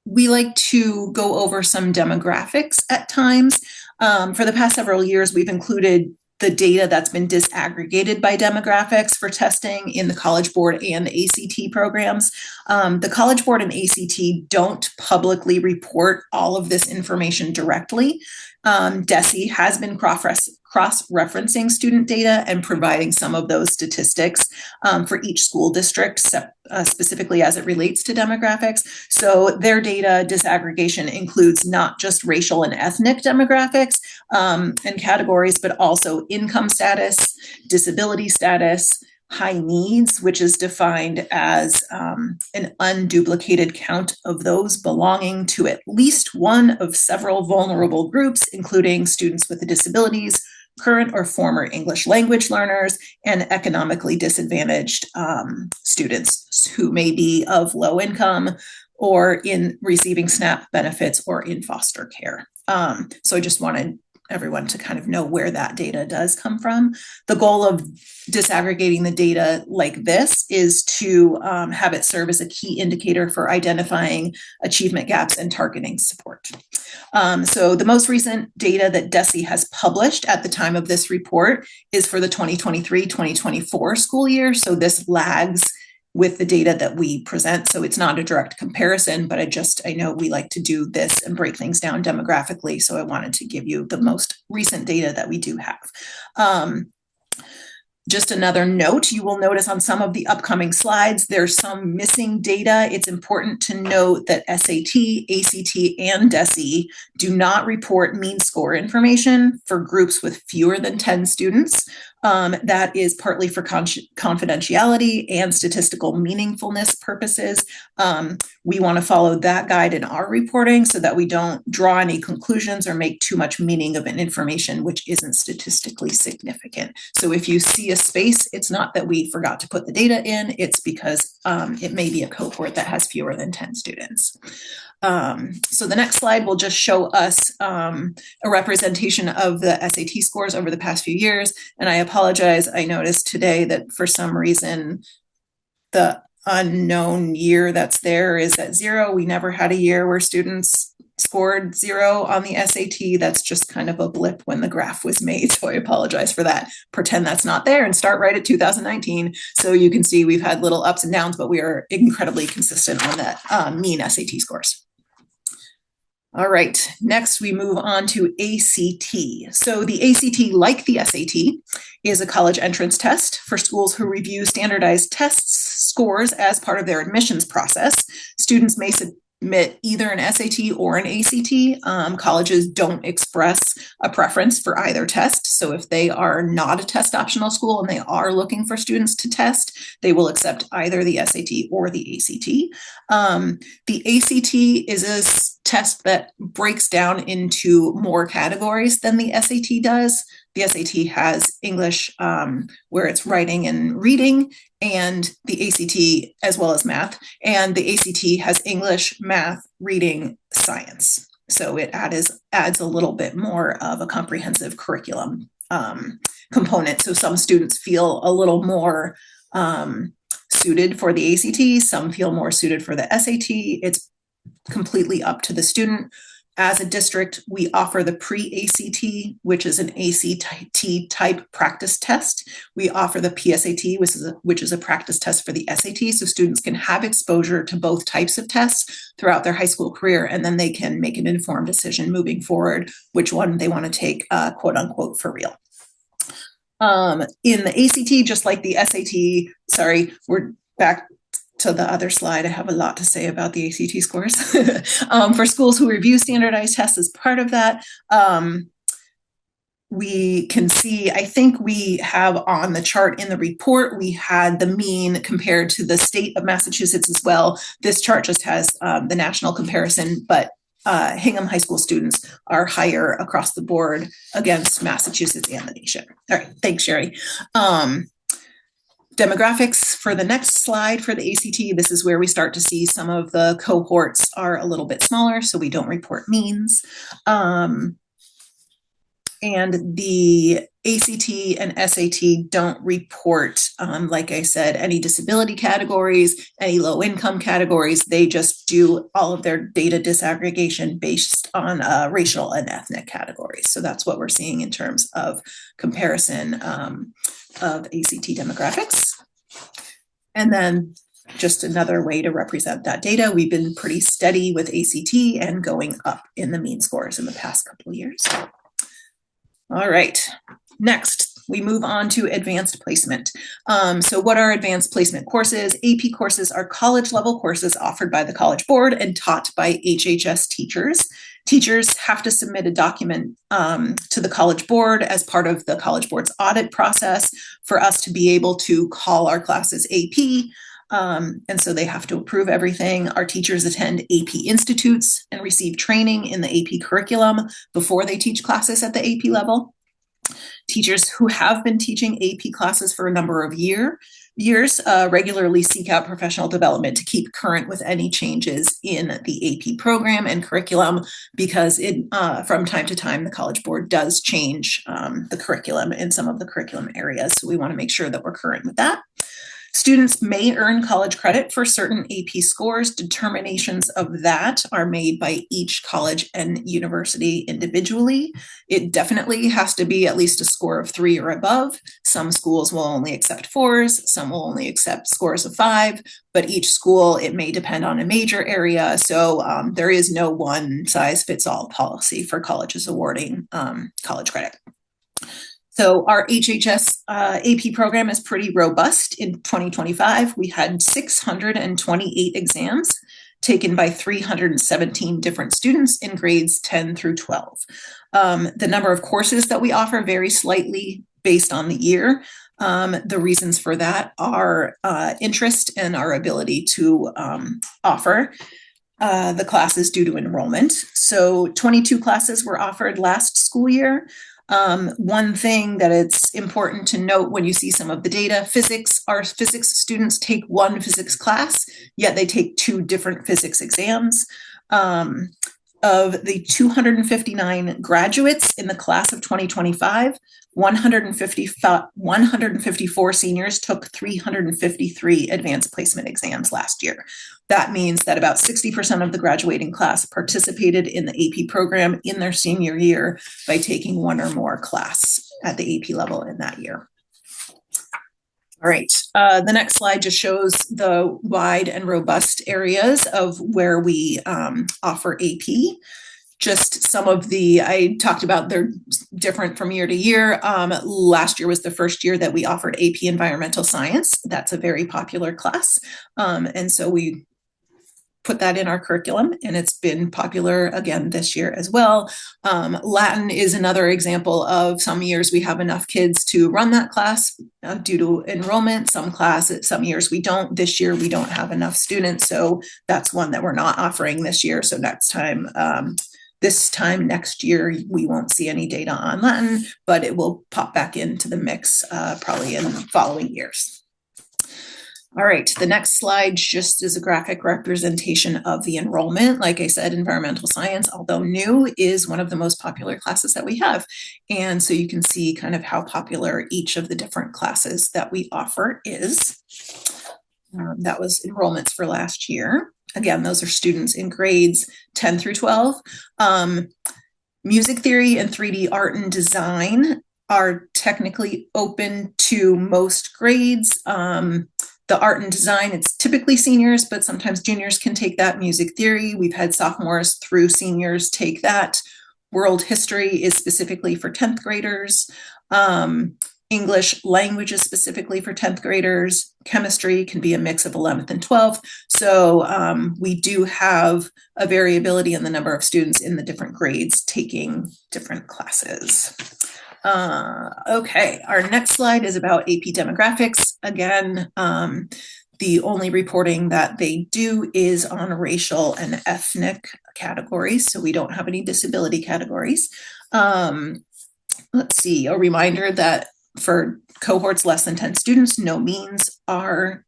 We like to go over some demographics at times. For the past several years, we've included the data that's been disaggregated by demographics for testing in the College Board and the ACT programs. The College Board and ACT don't publicly report all of this information directly. DESE has been cross-referencing student data and providing some of those statistics for each school district, specifically as it relates to demographics. So their data disaggregation includes not just racial and ethnic demographics and categories, but also income status, disability status, high needs, which is defined as an unduplicated count of those belonging to at least one of several vulnerable groups, including students with disabilities, current or former English language learners, and economically disadvantaged students who may be of low income or in receiving SNAP benefits or in foster care. So I just wanted everyone to kind of know where that data does come from. The goal of disaggregating the data like this is to have it serve as a key indicator for identifying achievement gaps and targeting support. So the most recent data that DESE has published at the time of this report is for the 2023-2024 school year. So this lags with the data that we present. So it's not a direct comparison, but I know we like to do this and break things down demographically. So I wanted to give you the most recent data that we do have. Just another note, you will notice on some of the upcoming slides, there's some missing data. It's important to note that SAT, ACT, and DESE do not report mean score information for groups with fewer than 10 students. That is partly for confidentiality and statistical meaningfulness purposes. We want to follow that guide in our reporting so that we don't draw any conclusions or make too much meaning of an information which isn't statistically significant. So if you see a space, it's not that we forgot to put the data in, it's because it may be a cohort that has fewer than 10 students. So the next slide will just show us a representation of the SAT scores over the past few years. And I apologize, I noticed today that for some reason, the unknown year that's there is at 0. We never had a year where students scored 0 on the SAT. That's just kind of a blip when the graph was made. So I apologize for that. Pretend that's not there and start right at 2019. So you can see we've had little ups and downs, but we are incredibly consistent on that mean SAT scores. All right, next we move on to ACT. So the ACT, like the SAT, is a college entrance test for schools who review standardized tests scores as part of their admissions process. Students may submit either an SAT or an ACT. Colleges don't express a preference for either test. So if they are not a test optional school and they are looking for students to test, they will accept either the SAT or the ACT. The ACT is a test that breaks down into more categories than the SAT does. The SAT has English, where it's writing and reading, and the ACT, as well as math, and the ACT has English, math, reading, science. So it adds a little bit more of a comprehensive curriculum component. So some students feel a little more suited for the ACT, some feel more suited for the SAT. It's completely up to the student. As a district, we offer the pre-ACT, which is an ACT type practice test. We offer the PSAT, which is a practice test for the SAT, so students can have exposure to both types of tests throughout their high school career, and then they can make an informed decision moving forward which one they want to take, quote unquote, for real. In the ACT, just like the SAT, sorry, we're back to the other slide. I have a lot to say about the ACT scores. For schools who review standardized tests as part of that, we can see, I think we have on the chart in the report, we had the mean compared to the state of Massachusetts as well. This chart just has the national comparison, but Hingham High School students are higher across the board against Massachusetts and the nation. All right, thanks, Sherry. Demographics for the next slide for the ACT, this is where we start to see some of the cohorts are a little bit smaller, so we don't report means. And the ACT and SAT don't report, like I said, any disability categories, any low income categories. They just do all of their data disaggregation based on racial and ethnic categories. So that's what we're seeing in terms of comparison of ACT demographics. And then just another way to represent that data, we've been pretty steady with ACT and going up in the mean scores in the past couple of years. All right, next we move on to advanced placement. So what are advanced placement courses? AP courses are college level courses offered by the College Board and taught by HHS teachers. Teachers have to submit a document to the College Board as part of the College Board's audit process for us to be able to call our classes AP. And so they have to approve everything. Our teachers attend AP institutes and receive training in the AP curriculum before they teach classes at the AP level. Teachers who have been teaching AP classes for a number of years regularly seek out professional development to keep current with any changes in the AP program and curriculum, because from time to time, the College Board does change the curriculum in some of the curriculum areas. So we want to make sure that we're current with that. Students may earn college credit for certain AP scores. Determinations of that are made by each college and university individually. It definitely has to be at least a score of 3 or above. Some schools will only accept 4s, some will only accept scores of 5, but each school, it may depend on a major area. So there is no one size fits all policy for colleges awarding college credit. So our HHS AP program is pretty robust. In 2025, we had 628 exams taken by 317 different students in grades 10 through 12. The number of courses that we offer vary slightly based on the year. The reasons for that are interest and our ability to offer the classes due to enrollment. So 22 classes were offered last school year. One thing that it's important to note when you see some of the data, our physics students take one physics class, yet they take 2 different physics exams. Of the 259 graduates in the class of 2025, 154 seniors took 353 advanced placement exams last year. That means that about 60% of the graduating class participated in the AP program in their senior year by taking one or more class at the AP level in that year. All right, the next slide just shows the wide and robust areas of where we offer AP. Just some of I talked about they're different from year to year. Last year was the first year that we offered AP Environmental Science. That's a very popular class. And so we put that in our curriculum, and it's been popular again this year as well. Latin is another example of some years we have enough kids to run that class due to enrollment. Some years we don't. This year we don't have enough students, so that's one that we're not offering this year. So next time, next year, we won't see any data on Latin, but it will pop back into the mix probably in the following years. All right, the next slide just is a graphic representation of the enrollment. Like I said, environmental science, although new, is one of the most popular classes that we have. And so you can see kind of how popular each of the different classes that we offer is. That was enrollments for last year. Again, those are students in grades 10 through 12. Music theory and 3D art and design are technically open to most grades. The art and design, it's typically seniors, but sometimes juniors can take that. Music theory, we've had sophomores through seniors take that. World history is specifically for 10th graders. English language is specifically for 10th graders. Chemistry can be a mix of 11th and 12th. So we do have a variability in the number of students in the different grades taking different classes. Okay, our next slide is about AP demographics. Again, the only reporting that they do is on racial and ethnic categories, so we don't have any disability categories. Let's see, a reminder that for cohorts less than 10 students, no means are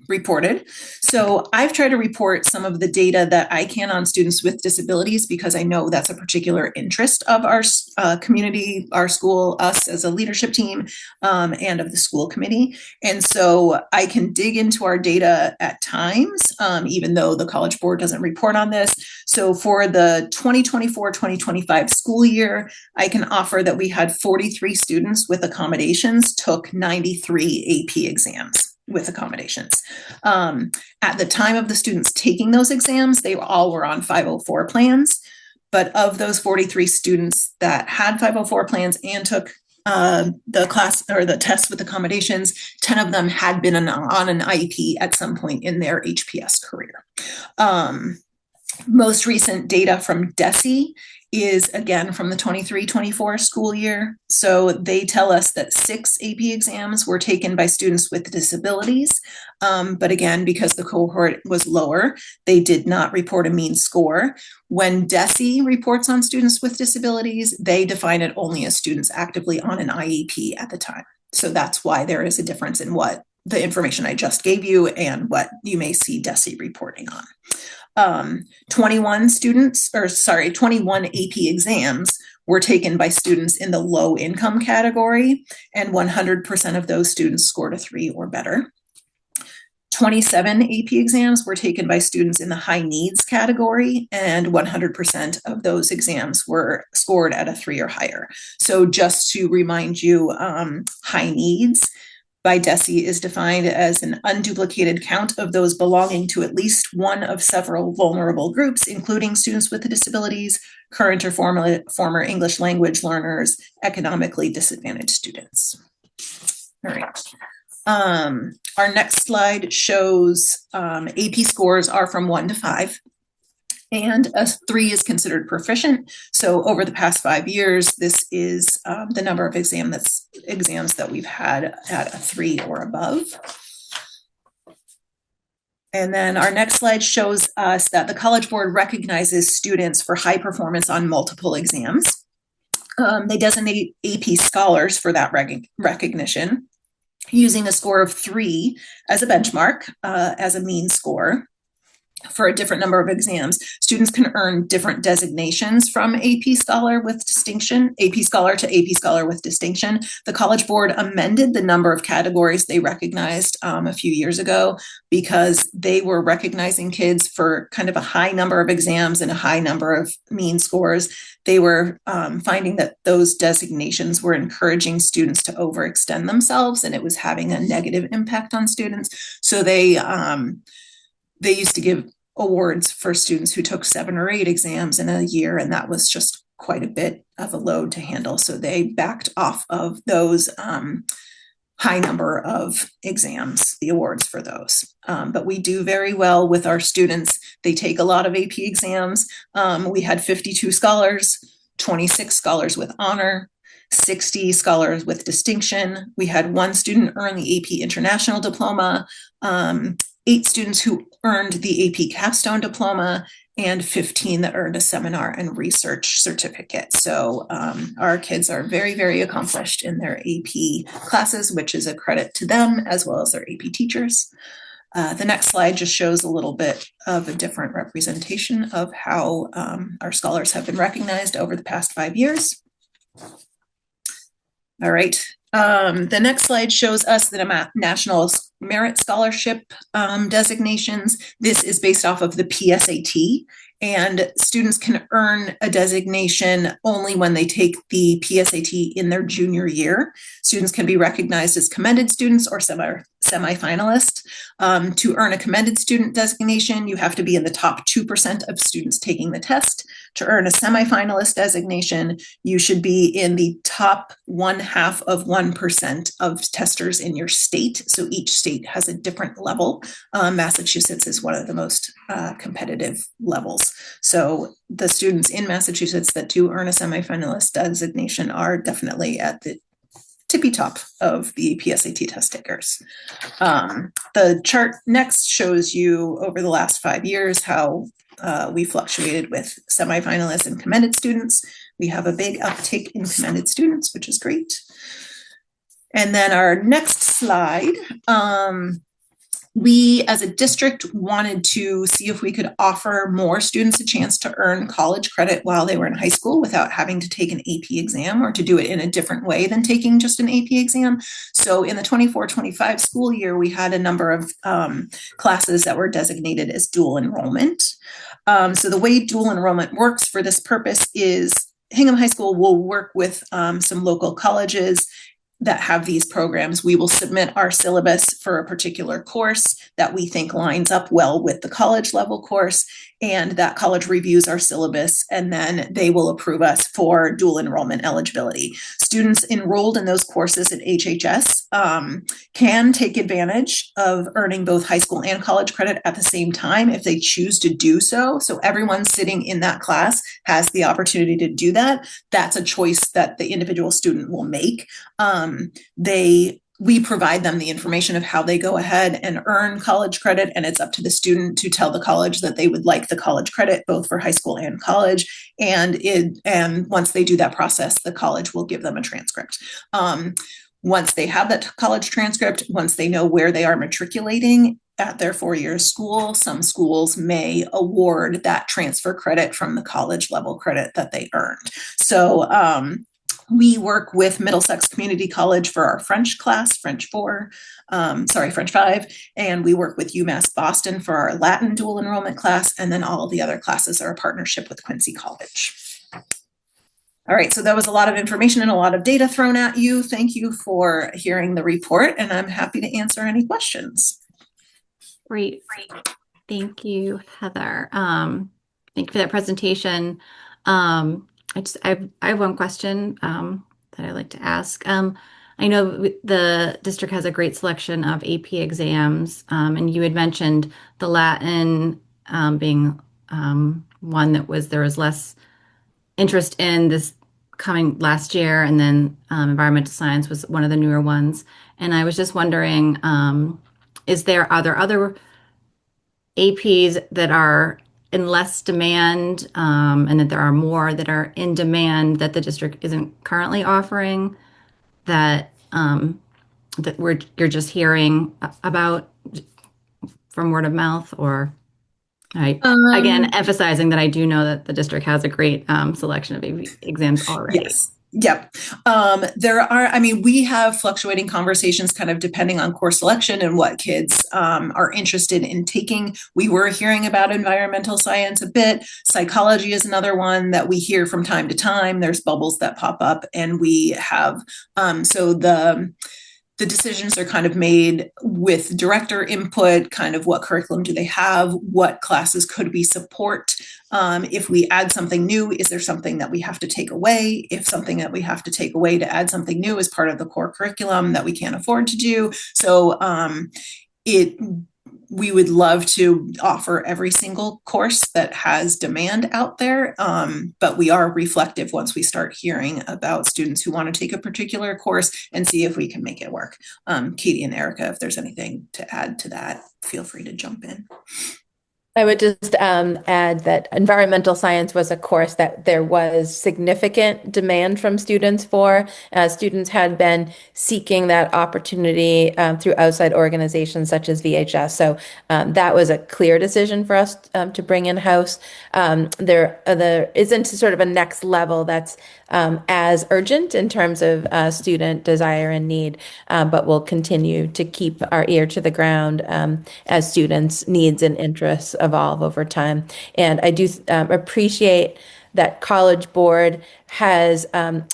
reported. So I've tried to report some of the data that I can on students with disabilities because I know that's a particular interest of our community, our school, us as a leadership team, and of the school committee. And so I can dig into our data at times, even though the College Board doesn't report on this. So for the 2024-2025 school year, I can offer that we had 43 students with accommodations took 93 AP exams with accommodations. At the time of the students taking those exams, they all were on 504 plans. But of those 43 students that had 504 plans and took the class or the test with accommodations, 10 of them had been on an IEP at some point in their HPS career. Most recent data from DESE is again from the 23-24 school year. So they tell us that 6 AP exams were taken by students with disabilities. But again, because the cohort was lower, they did not report a mean score. When DESE reports on students with disabilities, they define it only as students actively on an IEP at the time. So that's why there is a difference in what the information I just gave you and what you may see DESE reporting on. 21 AP exams were taken by students in the low income category, and 100% of those students scored a 3 or better. 27 AP exams were taken by students in the high needs category, and 100% of those exams were scored at a 3 or higher. So just to remind you, high needs by DESE is defined as an unduplicated count of those belonging to at least one of several vulnerable groups, including students with disabilities, current or former English language learners, economically disadvantaged students. All right. Our next slide shows AP scores are from 1 to 5. And a 3 is considered proficient. So over the past 5 years, this is the number of exams that we've had at a 3 or above. And then our next slide shows us that the College Board recognizes students for high performance on multiple exams. They designate AP scholars for that recognition, using a score of 3 as a benchmark, as a mean score. For a different number of exams, students can earn different designations from AP Scholar with distinction, AP Scholar to AP Scholar with distinction. The College Board amended the number of categories they recognized a few years ago because they were recognizing kids for kind of a high number of exams and a high number of mean scores. They were finding that those designations were encouraging students to overextend themselves, and it was having a negative impact on students. So they used to give awards for students who took 7 or 8 exams in a year, and that was just quite a bit of a load to handle. So they backed off of those high number of exams, the awards for those. But we do very well with our students. They take a lot of AP exams. We had 52 scholars, 26 scholars with honor, 60 scholars with distinction. We had 1 student earn the AP International Diploma, 8 students who earned the AP Capstone Diploma, and 15 that earned a seminar and research certificate. So our kids are very, very accomplished in their AP classes, which is a credit to them as well as their AP teachers. The next slide just shows a little bit of a different representation of how our scholars have been recognized over the past 5 years. All right. The next slide shows us the National Merit Scholarship designations. This is based off of the PSAT, and students can earn a designation only when they take the PSAT in their junior year. Students can be recognized as commended students or semi-finalists. To earn a commended student designation, you have to be in the top 2% of students taking the test. To earn a semi-finalist designation, you should be in the top 0.5% of testers in your state. So each state has a different level. Massachusetts is one of the most competitive levels. So the students in Massachusetts that do earn a semi-finalist designation are definitely at the tippy top of the PSAT test takers. The chart next shows you over the last 5 years how we fluctuated with semifinalists and commended students. We have a big uptick in commended students, which is great. And then our next slide, we as a district wanted to see if we could offer more students a chance to earn college credit while they were in high school without having to take an AP exam, or to do it in a different way than taking just an AP exam. So in the 24-25 school year, we had a number of classes that were designated as dual enrollment. So the way dual enrollment works for this purpose is Hingham High School will work with some local colleges that have these programs. We will submit our syllabus for a particular course that we think lines up well with the college level course, and that college reviews our syllabus, and then they will approve us for dual enrollment eligibility. Students enrolled in those courses at HHS can take advantage of earning both high school and college credit at the same time if they choose to do so. So everyone sitting in that class has the opportunity to do that. That's a choice that the individual student will make. We provide them the information of how they go ahead and earn college credit, and it's up to the student to tell the college that they would like the college credit both for high school and college. And once they do that process, the college will give them a transcript. Once they have that college transcript, once they know where they are matriculating at their 4-year school, some schools may award that transfer credit from the college level credit that they earned. So we work with Middlesex Community College for our French class, French 5, and we work with UMass Boston for our Latin dual enrollment class, and then all of the other classes are a partnership with Quincy College. All right, so that was a lot of information and a lot of data thrown at you. Thank you for hearing the report, and I'm happy to answer any questions. Great. Thank you, Heather. Thank you for that presentation. I have one question that I'd like to ask. I know the district has a great selection of AP exams, and you had mentioned the Latin being one that there was less interest in this coming last year, and then environmental science was one of the newer ones. And I was just wondering, are there other APs that are in less demand, and that there are more that are in demand that the district isn't currently offering that you're just hearing about from word of mouth? Or again, emphasizing that I do know that the district has a great selection of AP exams already. Yes. Yep. We have fluctuating conversations kind of depending on course selection and what kids are interested in taking. We were hearing about environmental science a bit. Psychology is another one that we hear from time to time. There's bubbles that pop up, and we have, the decisions are kind of made with director input, kind of what curriculum do they have, what classes could we support. If we add something new, is there something that we have to take away? If something that we have to take away to add something new is part of the core curriculum that we can't afford to do. So we would love to offer every single course that has demand out there, but we are reflective once we start hearing about students who want to take a particular course and see if we can make it work. Katie and Erica, if there's anything to add to that, feel free to jump in. I would just add that environmental science was a course that there was significant demand from students for. Students had been seeking that opportunity through outside organizations such as VHS. So that was a clear decision for us to bring in-house. There isn't sort of a next level that's as urgent in terms of student desire and need, but we'll continue to keep our ear to the ground as students' needs and interests evolve over time. And I do appreciate that College Board has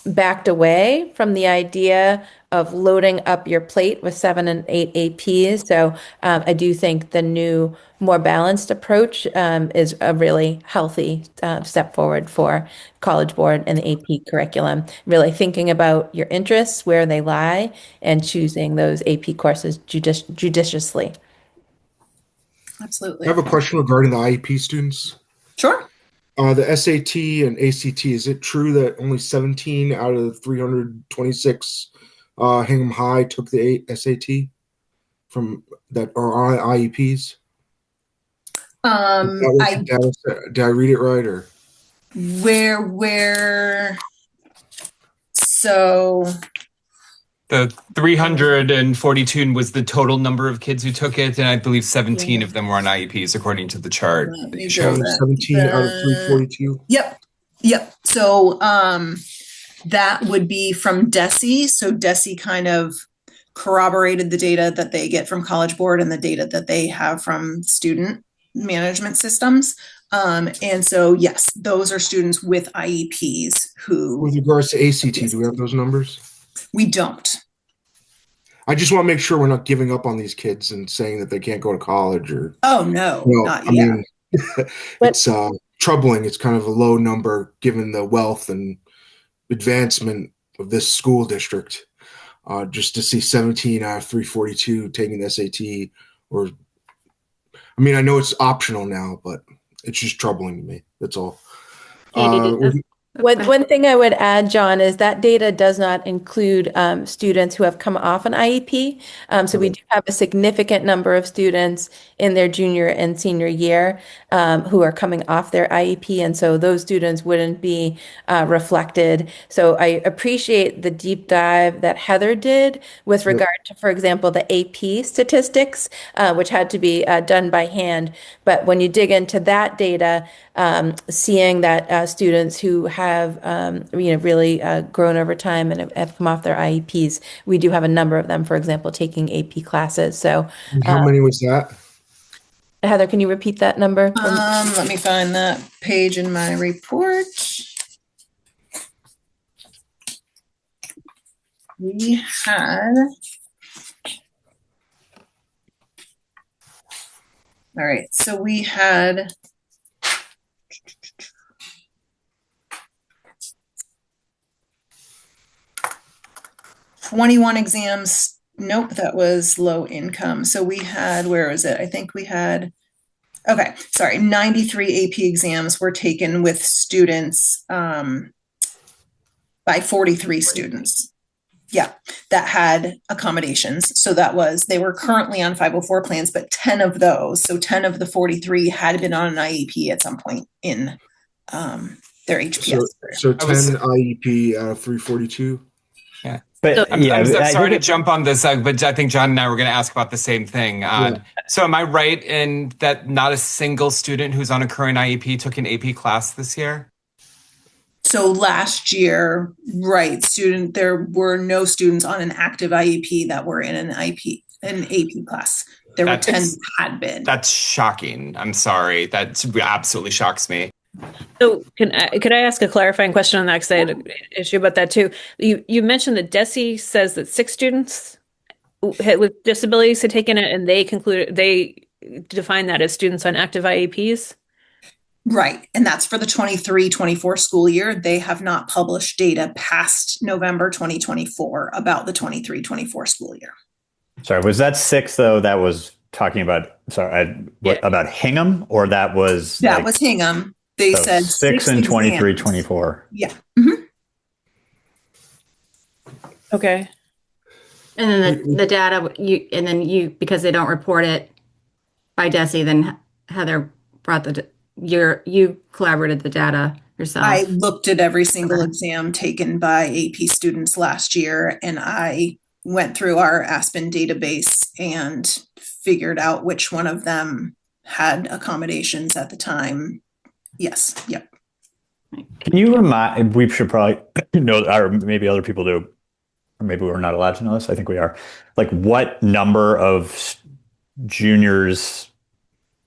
backed away from the idea of loading up your plate with 7 and 8 APs. So I do think the new, more balanced approach is a really healthy step forward for College Board and the AP curriculum. Really thinking about your interests, where they lie, and choosing those AP courses judiciously. Absolutely. I have a question regarding the IEP students. Sure. The SAT and ACT, is it true that only 17 out of the 326 Hingham High took the SAT from that are on IEPs? Did I read it right, or so The 342 was the total number of kids who took it, and I believe 17 Yeah. of them were on IEPs, according to the chart Let that me you go showed. back. 17 out of 342. Yep. So that would be from DESE. So DESE kind of corroborated the data that they get from College Board and the data that they have from student management systems. And so, yes, those are students with IEPs who. With regards to ACT, do we have those numbers? We don't. I just want to make sure we're not giving up on these kids and saying that they can't go to college or. Oh, no, not I yet. mean, it's troubling. It's kind of a low number given the wealth and advancement of this school district. Just to see 17 out of 342 taking the SAT, or, I mean, I know it's optional now, but it's just troubling to me. That's all. One thing I would add, John, is that data does not include students who have come off an IEP. So we do have a significant number of students in their junior and senior year who are coming off their IEP. And so those students wouldn't be reflected. So I appreciate the deep dive that Heather did with regard to, for example, the AP statistics, which had to be done by hand. But when you dig into that data, seeing that students who have really grown over time and have come off their IEPs, we do have a number of them, for example, taking AP classes. So how many was that? Heather, can you repeat that number? Let me find that page in my report. We had. All right, so we had 21 exams. Nope, that was low income. So we had, where is it? I think we had, 93 AP exams were taken with students by 43 students. Yeah, that had accommodations. So they were currently on 504 plans, but 10 of those, so 10 of the 43 had been on an IEP at some point in their HPS. So 10 IEP out of 342? Yeah. But I'm sorry to jump on this, but I think John and I were going to ask about the same thing. So am I right in that not a single student who's on a current IEP took an AP class this year? So last year, right, there were no students on an active IEP that were in an AP class. There were 10 that had been. That's shocking. I'm sorry. That absolutely shocks me. So could I ask a clarifying question on that? Because I had an issue about that too. You mentioned that DESE says that 6 students with disabilities had taken it, and they define that as students on active IEPs. Right. And that's for the 23-24 school year. They have not published data past November 2024 about the 23-24 school year. Sorry, was that 6 though? That was talking about, about Hingham, or that was? That was Hingham. They said 6 and 23-24. Yeah. Mm-hmm. Okay. And then the data, because they don't report it by DESE, then Heather brought you collaborated the data yourself. I looked at every single exam taken by AP students last year, and I went through our Aspen database and figured out which one of them had accommodations at the time. Yes. Yep. Can you remind, we should probably know, or maybe other people do, or maybe we're not allowed to know this. I think we are. Like, what number of juniors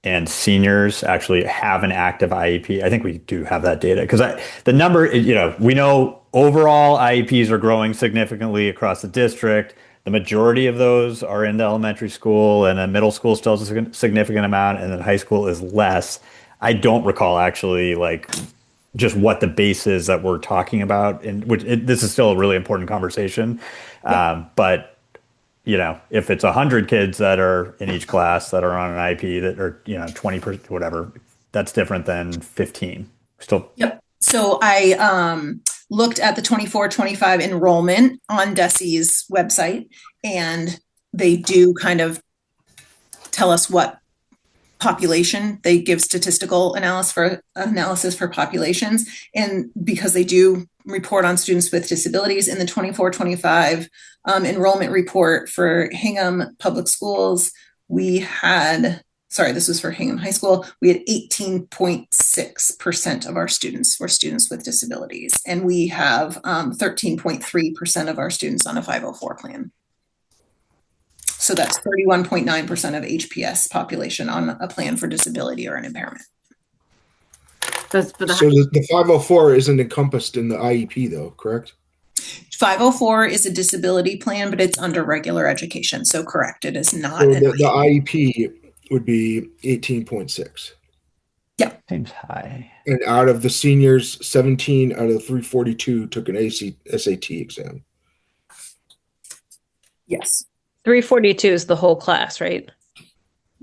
and seniors actually have an active IEP? I think we do have that data, because the number, we know overall IEPs are growing significantly across the district. The majority of those are in the elementary school, and then middle school still has a significant amount, and then high school is less. I don't recall actually just what the base is that we're talking about, this is still a really important conversation. Yeah. But if it's 100 kids that are in each class that are on an IEP that are 20%, whatever, that's different than 15. Still. Yep. So I looked at the 24-25 enrollment on DESE's website, and they do kind of tell us what population. They give statistical analysis for populations, and because they do report on students with disabilities in the 24-25 enrollment report for Hingham Public Schools. This was for Hingham High School. We had 18.6% of our students were students with disabilities, and we have 13.3% of our students on a 504 plan. So that's 31.9% of HPS population on a plan for disability or an impairment. So the 504 isn't encompassed in the IEP, though, correct? 504 is a disability plan, but it's under regular education. So correct, it is not. So the IEP would be 18.6. Yeah. Seems high. And out of the seniors, 17 out of the 342 took an SAT exam. Yes. 342 is the whole class, right?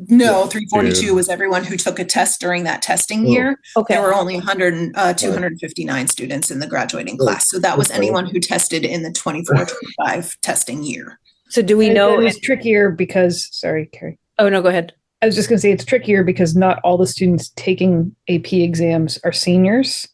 No, 342 was everyone who took a test during that testing year. Okay. There were only 259 students in the graduating class. So that was anyone who tested in the 24-25 testing year. So do we know? It's trickier because, sorry, Carrie. Oh, no, go ahead. I was just going to say it's trickier because not all the students taking AP exams are seniors.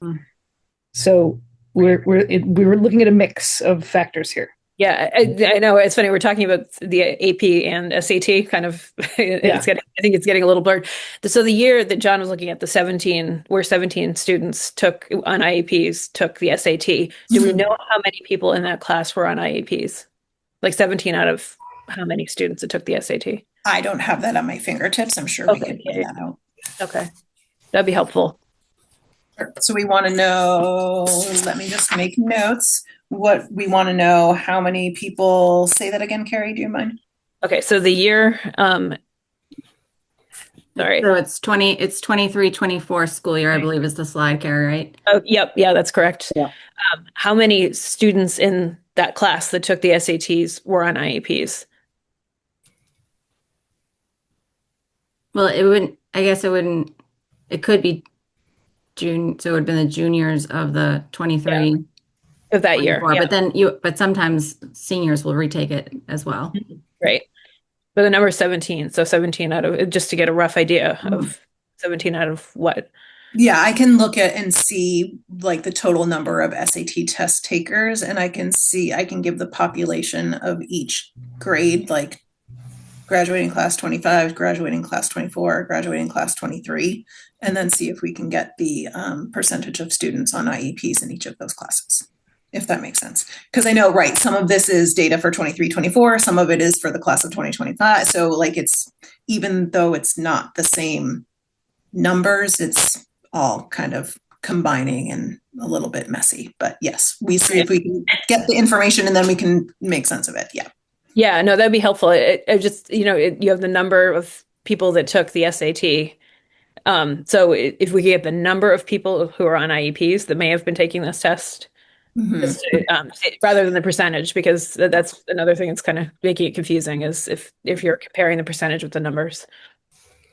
So we were looking at a mix of factors here. Yeah, I know. It's funny. We're talking about the AP and SAT kind of, I think it's getting a little blurred. So the year that John was looking at, the 17 students took on IEPs, took the SAT. Do we know how many people in that class were on IEPs? Like 17 out of how many students that took the SAT? I don't have that on my fingertips. I'm sure we can find that out. Okay. That'd be helpful. So we want to know, let me just make notes. What we want to know, how many people, say that again, Carrie, do you mind? Okay, so the year, sorry. So it's 23-24 school year, I believe is the slide, Carrie, right? Oh, yep. Yeah, that's correct. Yeah. How many students in that class that took the SATs were on IEPs? Well, it could be June. So it would have been the juniors of the 23 of that year. Yeah. But sometimes seniors will retake it as well. Right. But the number is 17. So 17 out of, just to get a rough idea of 17 out of what? Yeah, I can look at and see like the total number of SAT test takers, and I can give the population of each grade, like graduating class 25, graduating class 24, graduating class 23, and then see if we can get the percentage of students on IEPs in each of those classes, if that makes sense. Because I know, right, some of this is data for 23-24, some of it is for the class of 2025. So like even though it's not the same numbers, it's all kind of combining and a little bit messy. But yes, we see if we can get the information and then we can make sense of it. Yeah. Yeah, no, that'd be helpful. You have the number of people that took the SAT. So if we could get the number of people who are on IEPs that may have been taking this test, rather than the percentage, because that's another thing that's kind of making it confusing is if you're comparing the percentage with the numbers.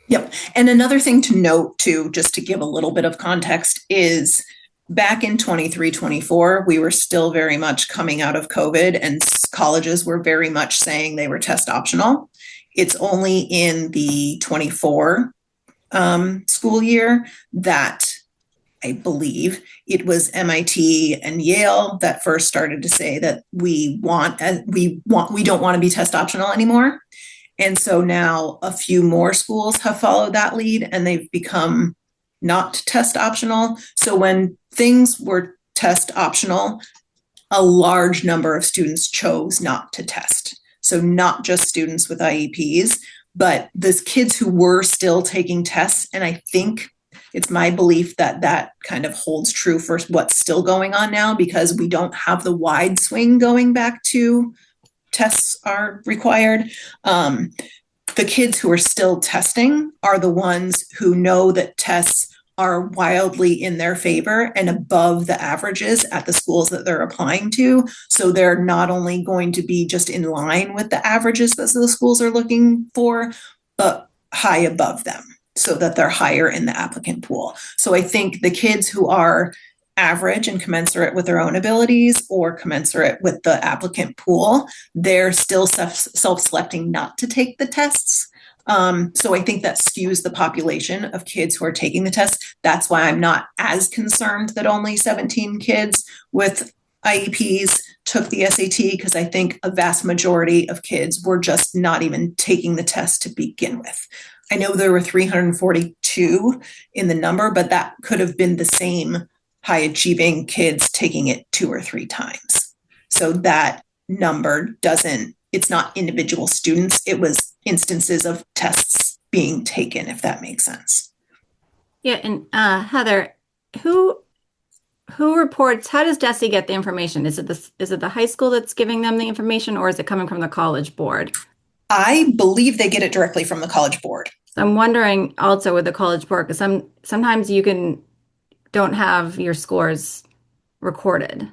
Yep. And another thing to note too, just to give a little bit of context, is back in 23-24, we were still very much coming out of COVID and colleges were very much saying they were test optional. It's only in the 24 school year that I believe it was MIT and Yale that first started to say that we don't want to be test optional anymore. And so now a few more schools have followed that lead and they've become not test optional. So when things were test optional, a large number of students chose not to test. So not just students with IEPs, but those kids who were still taking tests. And I think it's my belief that that kind of holds true for what's still going on now, because we don't have the wide swing going back to tests are required. The kids who are still testing are the ones who know that tests are wildly in their favor and above the averages at the schools that they're applying to. So they're not only going to be just in line with the averages that the schools are looking for, but high above them so that they're higher in the applicant pool. So I think the kids who are average and commensurate with their own abilities or commensurate with the applicant pool, they're still self-selecting not to take the tests. So I think that skews the population of kids who are taking the test. That's why I'm not as concerned that only 17 kids with IEPs took the SAT, because I think a vast majority of kids were just not even taking the test to begin with. I know there were 342 in the number, but that could have been the same high achieving kids taking it 2 or 3 times. So that number doesn't, it's not individual students. It was instances of tests being taken, if that makes sense. Yeah, and Heather, who reports, how does DESE get the information? Is it the high school that's giving them the information, or is it coming from the college board? I believe they get it directly from the college board. So I'm wondering also with the college board, because sometimes you don't have your scores recorded.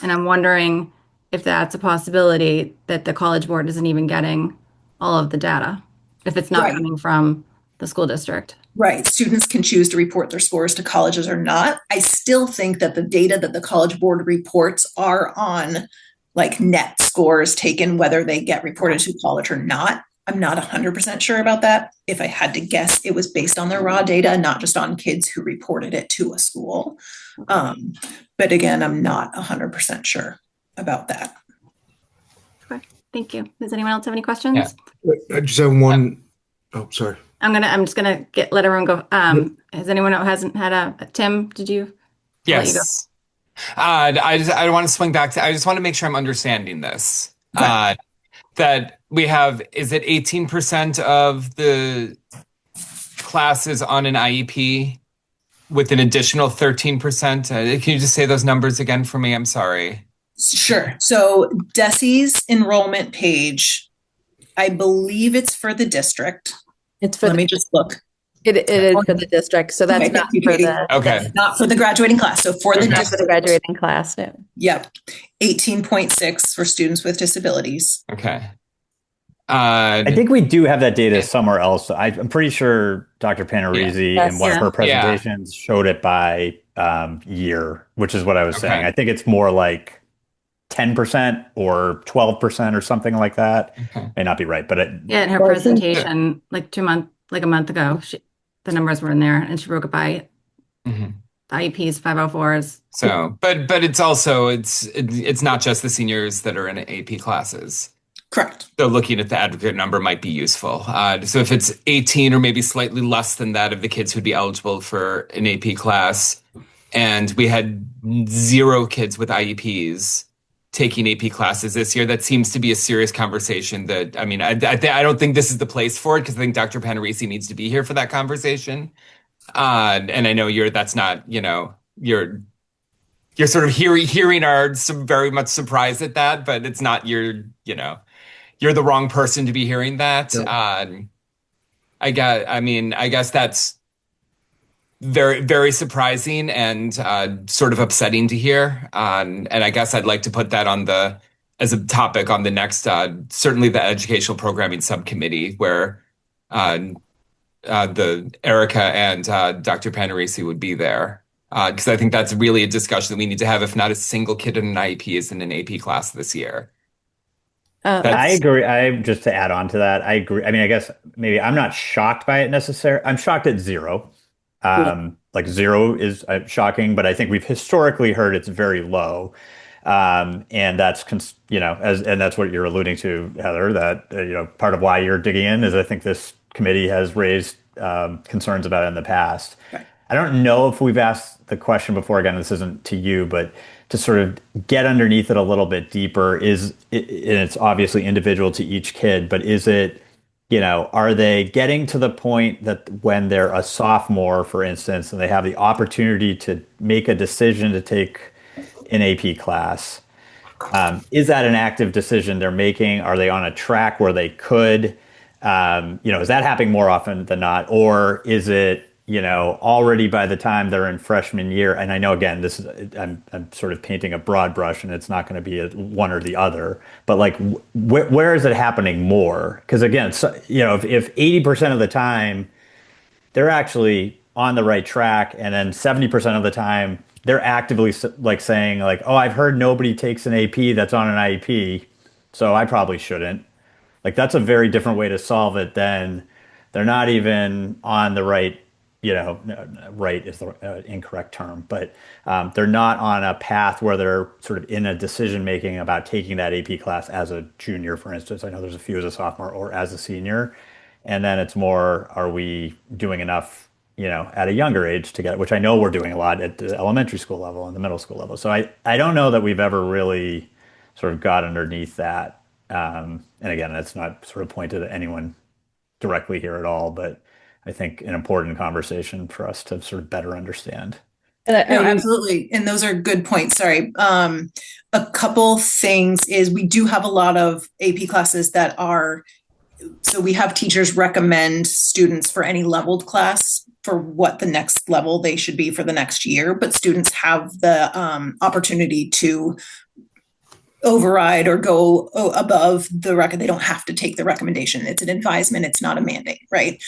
And I'm wondering if that's a possibility that the college board isn't even getting all of the data, if it's not Right. coming from the school district. Right. Students can choose to report their scores to colleges or not. I still think that the data that the college board reports are on like net scores taken, whether they get reported to college or not. I'm not 100% sure about that. If I had to guess, it was based on their raw data, not just on kids who reported it to a school. But again, I'm not 100% sure about that. Okay, thank you. Does anyone else have any questions? Yeah. I just have one. Oh, sorry. I'm just gonna let everyone go. Has anyone who hasn't had Tim, did you? I'll let you go. Yes. I want to swing back to, I just want to make sure I'm understanding this. Okay. That we have, is it 18% of the classes on an IEP with an additional 13%? Can you just say those numbers again for me? I'm sorry. Sure. So DESE's enrollment page, I believe it's for the district. It's for Let me just look. It is for the district, so that's Okay, not thank you, for Katie. the Okay. Not for the graduating class. So for the Okay. not for district. the graduating class. Yeah. Yep. 18.6 for students with disabilities. Okay. I think we do have that data somewhere else. I'm pretty sure Dr. Panarisi Yes. in one of her Yeah. presentations showed it by year, which is what I was saying. Okay. I think it's more like 10% or 12% or something like that. Okay. May not be right, but Yeah, in her Well, I think- presentation, like a month ago, the numbers were in there, and she broke it by Mhm. IEPs, 504s. So, but it's also, it's not just the seniors that are in AP classes. Correct. So looking at the aggregate number might be useful. So if it's 18 or maybe slightly less than that of the kids who'd be eligible for an AP class, and we had 0 kids with IEPs taking AP classes this year, that seems to be a serious conversation that, I mean, I don't think this is the place for it, because I think Dr. Panarisi needs to be here for that conversation. And I know that's not, you're sort of hearing our very much surprised at that, but it's not you're the wrong person to be hearing that. Yeah. I guess that's very, very surprising and sort of upsetting to hear. And I guess I'd like to put that as a topic on the next, certainly the educational programming subcommittee, where the Erica and Dr. Panarisi would be there. Because I think that's really a discussion that we need to have, if not a single kid in an IEP is in an AP class this year. I agree. Just to add on to that, I agree. I mean, I guess maybe I'm not shocked by it necessarily. I'm shocked at 0. Like 0 is shocking, but I think we've historically heard it's very low. And that's, and that's what you're alluding to, Heather, that, part of why you're digging in is I think this committee has raised concerns about it in the past. Right. I don't know if we've asked the question before. Again, this isn't to you, but to sort of get underneath it a little bit deeper, and it's obviously individual to each kid, but is it, are they getting to the point that when they're a sophomore, for instance, and they have the opportunity to make a decision to take an AP class, is that an active decision they're making? Are they on a track where they could, is that happening more often than not? Or is it, already by the time they're in freshman year? And I know, again, I'm sort of painting a broad brush and it's not going to be one or the other, but like, where is it happening more? Because again, if 80% of the time they're actually on the right track, and then 70% of the time they're actively like saying like, oh, I've heard nobody takes an AP that's on an IEP, so I probably shouldn't. Like, that's a very different way to solve it than they're not even on the right, right is the incorrect term, but they're not on a path where they're sort of in a decision making about taking that AP class as a junior, for instance. I know there's a few as a sophomore or as a senior. And then it's more, are we doing enough, at a younger age to get, which I know we're doing a lot at the elementary school level and the middle school level. So I don't know that we've ever really sort of got underneath that. And again, that's not sort of pointed at anyone directly here at all, but I think an important conversation for us to sort of better understand. No, absolutely. And those are good points. Sorry. A couple things is we do have a lot of AP classes that are, so we have teachers recommend students for any leveled class for what the next level they should be for the next year, but students have the opportunity to override or go above the record. They don't have to take the recommendation. It's an advisement. It's not a mandate, right?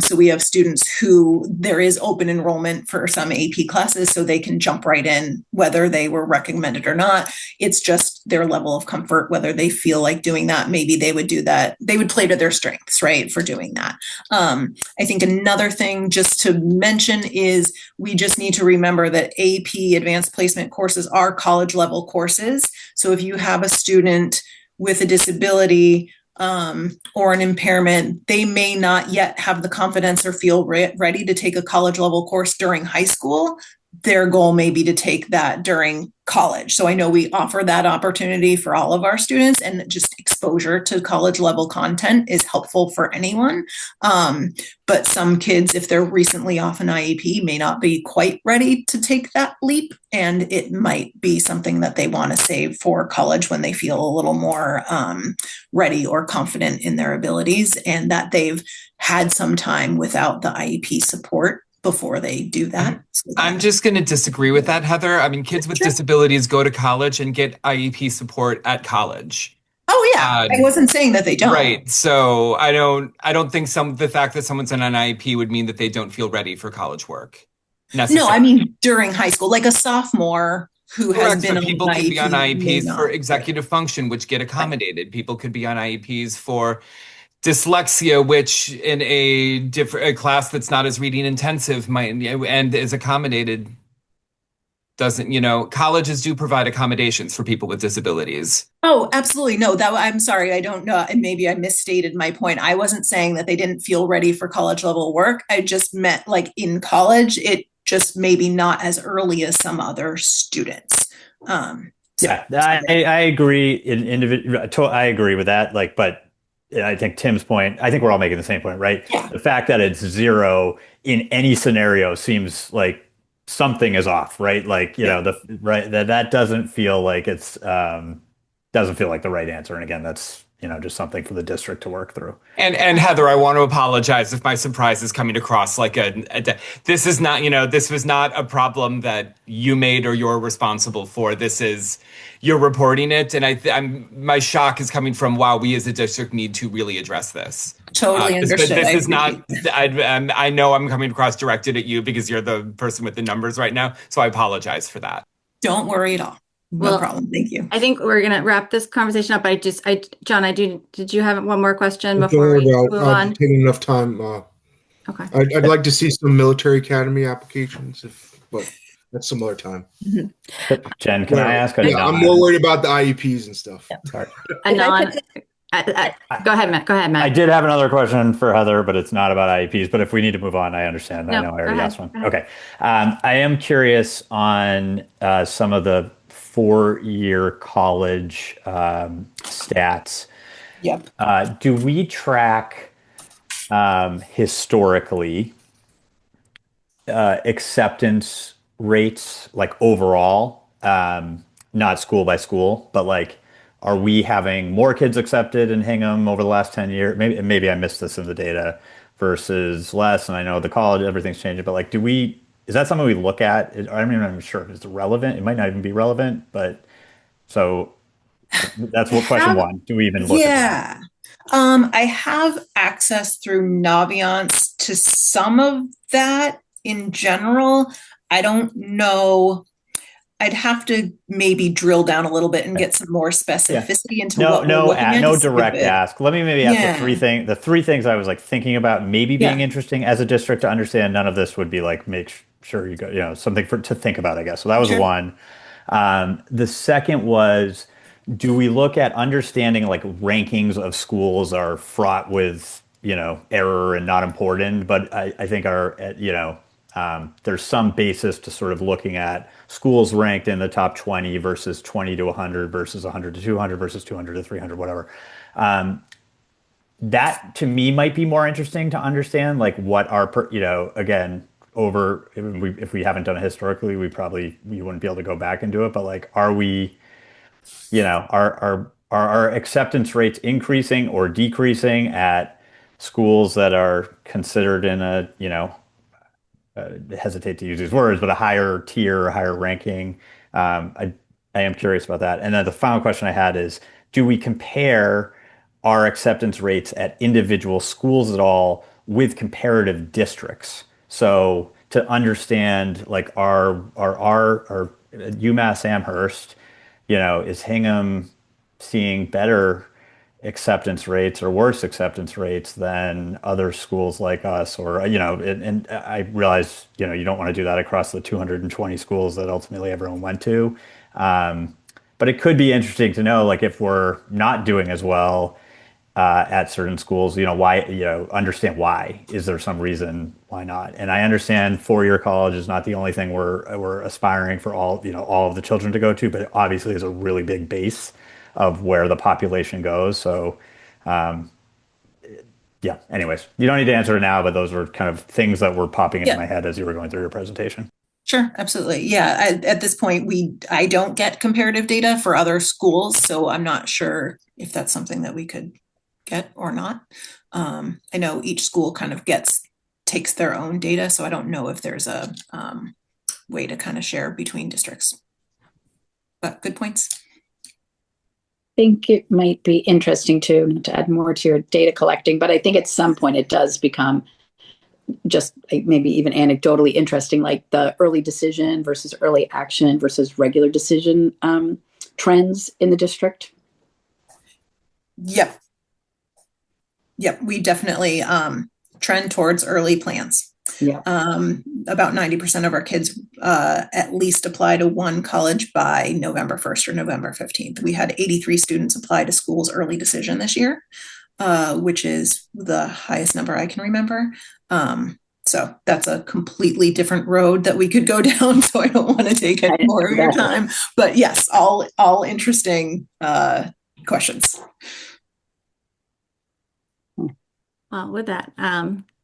So we have students who there is open enrollment for some AP classes, so they can jump right in whether they were recommended or not. It's just their level of comfort, whether they feel like doing that. Maybe they would do that. They would play to their strengths, right, for doing that. I think another thing just to mention is we just need to remember that AP advanced placement courses are college level courses. So if you have a student with a disability or an impairment, they may not yet have the confidence or feel ready to take a college level course during high school. Their goal may be to take that during college. So I know we offer that opportunity for all of our students, and just exposure to college level content is helpful for anyone. But some kids, if they're recently off an IEP, may not be quite ready to take that leap. And it might be something that they want to save for college when they feel a little more ready or confident in their abilities, and that they've had some time without the IEP support before they do that. I'm just going to disagree with that, Heather. I mean, kids with disabilities go to college and get IEP support at college. Oh yeah, I wasn't saying that they don't. Right. So I don't think the fact that someone's on an IEP would mean that they don't feel ready for college work. No, I mean during high school, like a sophomore who has been on people could be on IEPs for not. executive function, which get accommodated. Right. People could be on IEPs for dyslexia, which in a class that's not as reading intensive might and is accommodated. Colleges do provide accommodations for people with disabilities. Oh, absolutely. No, I'm sorry. I don't know. And maybe I misstated my point. I wasn't saying that they didn't feel ready for college level work. I just meant like in college, it just maybe not as early as some other students. Yeah, I agree. I agree with that. But I think Tim's point, I think we're all making the same point, right? Yeah. The fact that it's 0 in any scenario seems like something is off, right? Like, that doesn't feel like doesn't feel like the right answer. And again, that's, just something for the district to work through. And Heather, I want to apologize if my surprise is coming across like this is not, this was not a problem that you made or you're responsible for. You're reporting it. And my shock is coming from, wow, we as a district need to really address this. Totally understood. This is not, I know I'm coming across directed at you because you're the person with the numbers right now. So I apologize for that. Don't worry at all. No problem. Thank you. I think we're going to wrap this conversation up. John, did you have one more question before we move on? Taking enough time. Okay. I'd like to see some military academy applications, but that's some other time. Mm-hmm. Jen, can I ask? I'm more worried about the IEPs and stuff. Yeah. Sorry. Go ahead, Matt. I did have another question for Heather, but it's not about IEPs. But if we need to move on, I understand. No, I know I already asked one. Okay. I am curious on some of the 4-year college stats. Yep. Do we track historically acceptance rates, like overall, not school by school, but like, are we having more kids accepted in Hingham over the last 10 years? Maybe I missed this in the data versus less. And I know the college, everything's changing, but like, is that something we look at? I'm sure if it's relevant. It might not even be relevant, but so that's question one. Do we even look at that? I have access through Naviance to some of that in general. I don't know. I'd have to maybe drill down a little bit and Okay. get some more Yeah. specificity into No, what we're no, looking at to no see if direct it, ask. Let me maybe ask yeah, the three things I was like thinking about maybe being yeah, interesting as a district to understand. None of this would be like sure you go, something to think about, I guess. So that was sure. one. The second was, do we look at understanding like rankings of schools are fraught with, error and not important, but I think there's some basis to sort of looking at schools ranked in the top 20 versus 20 to 100 versus 100 to 200 versus 200 to 300, whatever. That to me might be more interesting to understand, like what our, again, over if we haven't done it historically, we wouldn't be able to go back and do it. But like, are we, are our acceptance rates increasing or decreasing at schools that are considered in a, hesitate to use these words, but a higher tier, higher ranking. I am curious about that. And then the final question I had is, do we compare our acceptance rates at individual schools at all with comparative districts? So to understand like our UMass Amherst, is Hingham seeing better acceptance rates or worse acceptance rates than other schools like us, or and I realize you don't want to do that across the 220 schools that ultimately everyone went to, but it could be interesting to know, like, if we're not doing as well at certain schools, why, understand why. Is there some reason why not? And I understand four-year college is not the only thing we're aspiring for all of the children to go to, but it obviously is a really big base of where the population goes. So, yeah. Anyways, you don't need to answer it now, but those were kind of things that were popping into Yeah, my head as you were going through your presentation. sure, absolutely. Yeah, at this point, I don't get comparative data for other schools, so I'm not sure if that's something that we could get or not. I know each school kind of takes their own data, so I don't know if there's a way to kind of share between districts. But good points. Think it might be interesting too, not to add more to your data collecting, but I think at some point it does become just maybe even anecdotally interesting, like the early decision versus early action versus regular decision trends in the district. Yep. Yep. We definitely trend towards early plans. Yeah. About 90% of our kids at least apply to one college by November 1st or November 15th. We had 83 students apply to school's early decision this year, which is the highest number I can remember. So that's a completely different road that we could go down. So I don't want to take any more of your time. But yes, all interesting questions. Well, with that,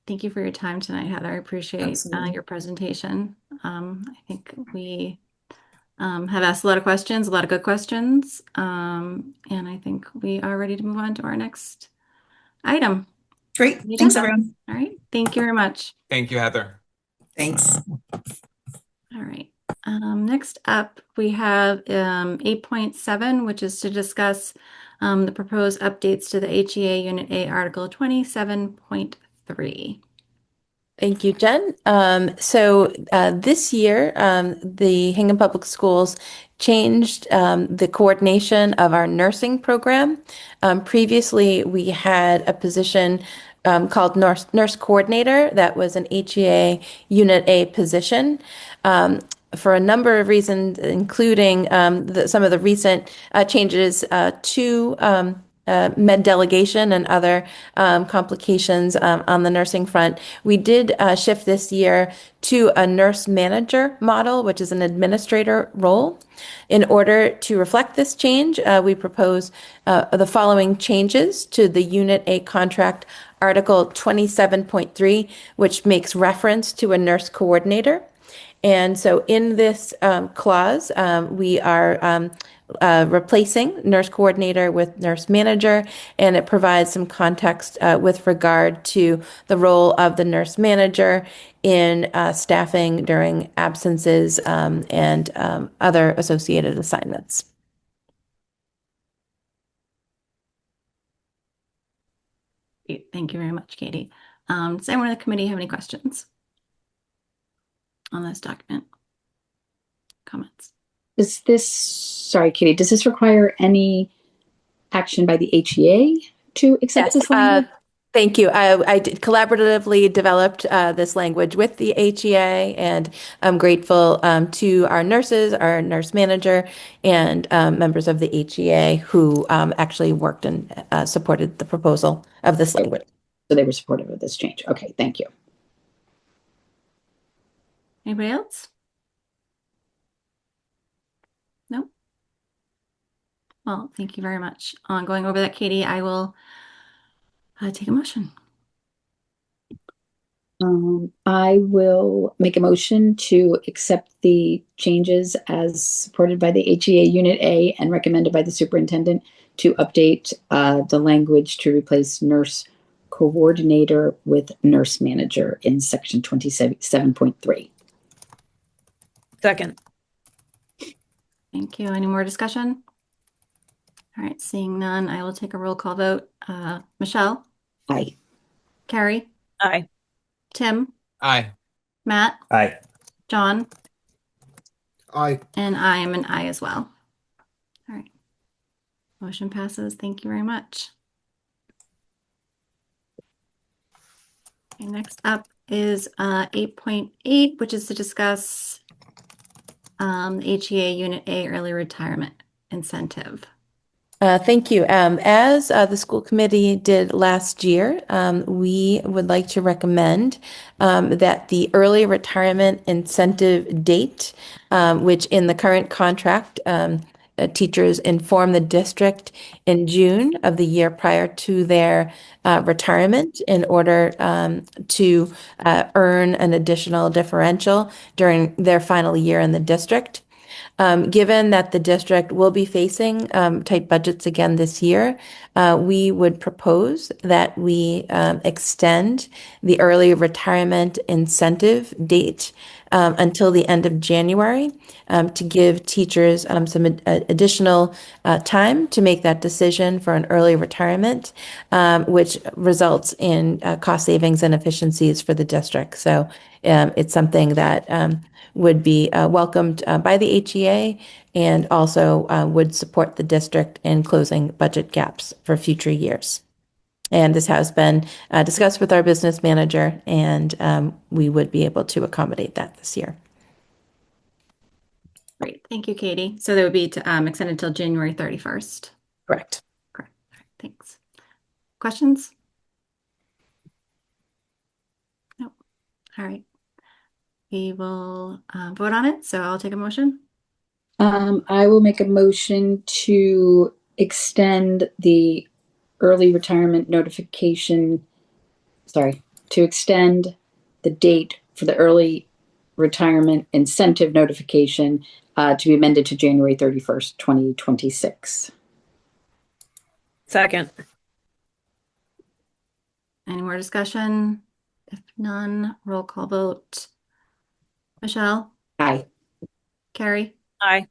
thank you for your time tonight, Heather. I appreciate your presentation. I think we have asked a lot of questions, a lot of good questions, and I think we are ready to move on to our next item. Great. Thanks, everyone. All right. Thank you very much. Thank you, Heather. Thanks. All right. Next up, we have 8.7, which is to discuss the proposed updates to the HEA Unit A Article 27.3. Thank you, Jen. This year, the Hingham Public Schools changed the coordination of our nursing program. Previously, we had a position called nurse coordinator that was an HEA Unit A position. For a number of reasons, including some of the recent changes to med delegation and other complications on the nursing front, we did shift this year to a nurse manager model, which is an administrator role. In order to reflect this change, we propose the following changes to the Unit A contract, Article 27.3, which makes reference to a nurse coordinator. And so in this clause, we are replacing nurse coordinator with nurse manager, and it provides some context with regard to the role of the nurse manager in staffing during absences and other associated assignments. Thank you very much, Katie. Does anyone in the committee have any questions on this document? Comments? Sorry, Katie, does this require any action by the HEA to accept this language? Thank you. I collaboratively developed this language with the HEA, and I'm grateful to our nurses, our nurse manager, and members of the HEA who actually worked and supported the proposal of this language. So they were supportive of this change. Okay, thank you. Anybody else? No? Well, thank you very much. On going over that, Katie, I will take a motion. I will make a motion to accept the changes as supported by the HEA Unit A and recommended by the superintendent to update the language to replace nurse coordinator with nurse manager in section 27.3. Second. Thank you. Any more discussion? All right, seeing none, I will take a roll call vote. Michelle? Aye. Carrie? Aye. Tim? Aye. Matt? Aye. John? Aye. And I am an aye as well. All right. Motion passes. Thank you very much. Okay, next up is 8.8, which is to discuss HEA Unit A early retirement incentive. Thank you. As the school committee did last year, we would like to recommend that the early retirement incentive date, which in the current contract, teachers inform the district in June of the year prior to their retirement in order to earn an additional differential during their final year in the district. Given that the district will be facing tight budgets again this year, we would propose that we extend the early retirement incentive date until the end of January to give teachers some additional time to make that decision for an early retirement, which results in cost savings and efficiencies for the district. So it's something that would be welcomed by the HEA and also would support the district in closing budget gaps for future years. And this has been discussed with our business manager, and we would be able to accommodate that this year. Great. Thank you, Katie. So that would be to extend until January 31st. Correct. Correct. All right, thanks. Questions? No. All right. We will vote on it. So I'll take a motion. I will make a motion to extend the early retirement notification, to extend the date for the early retirement incentive notification to be amended to January 31st, 2026. Second. Any more discussion? If none, roll call vote. Michelle? Aye. Carrie? Aye.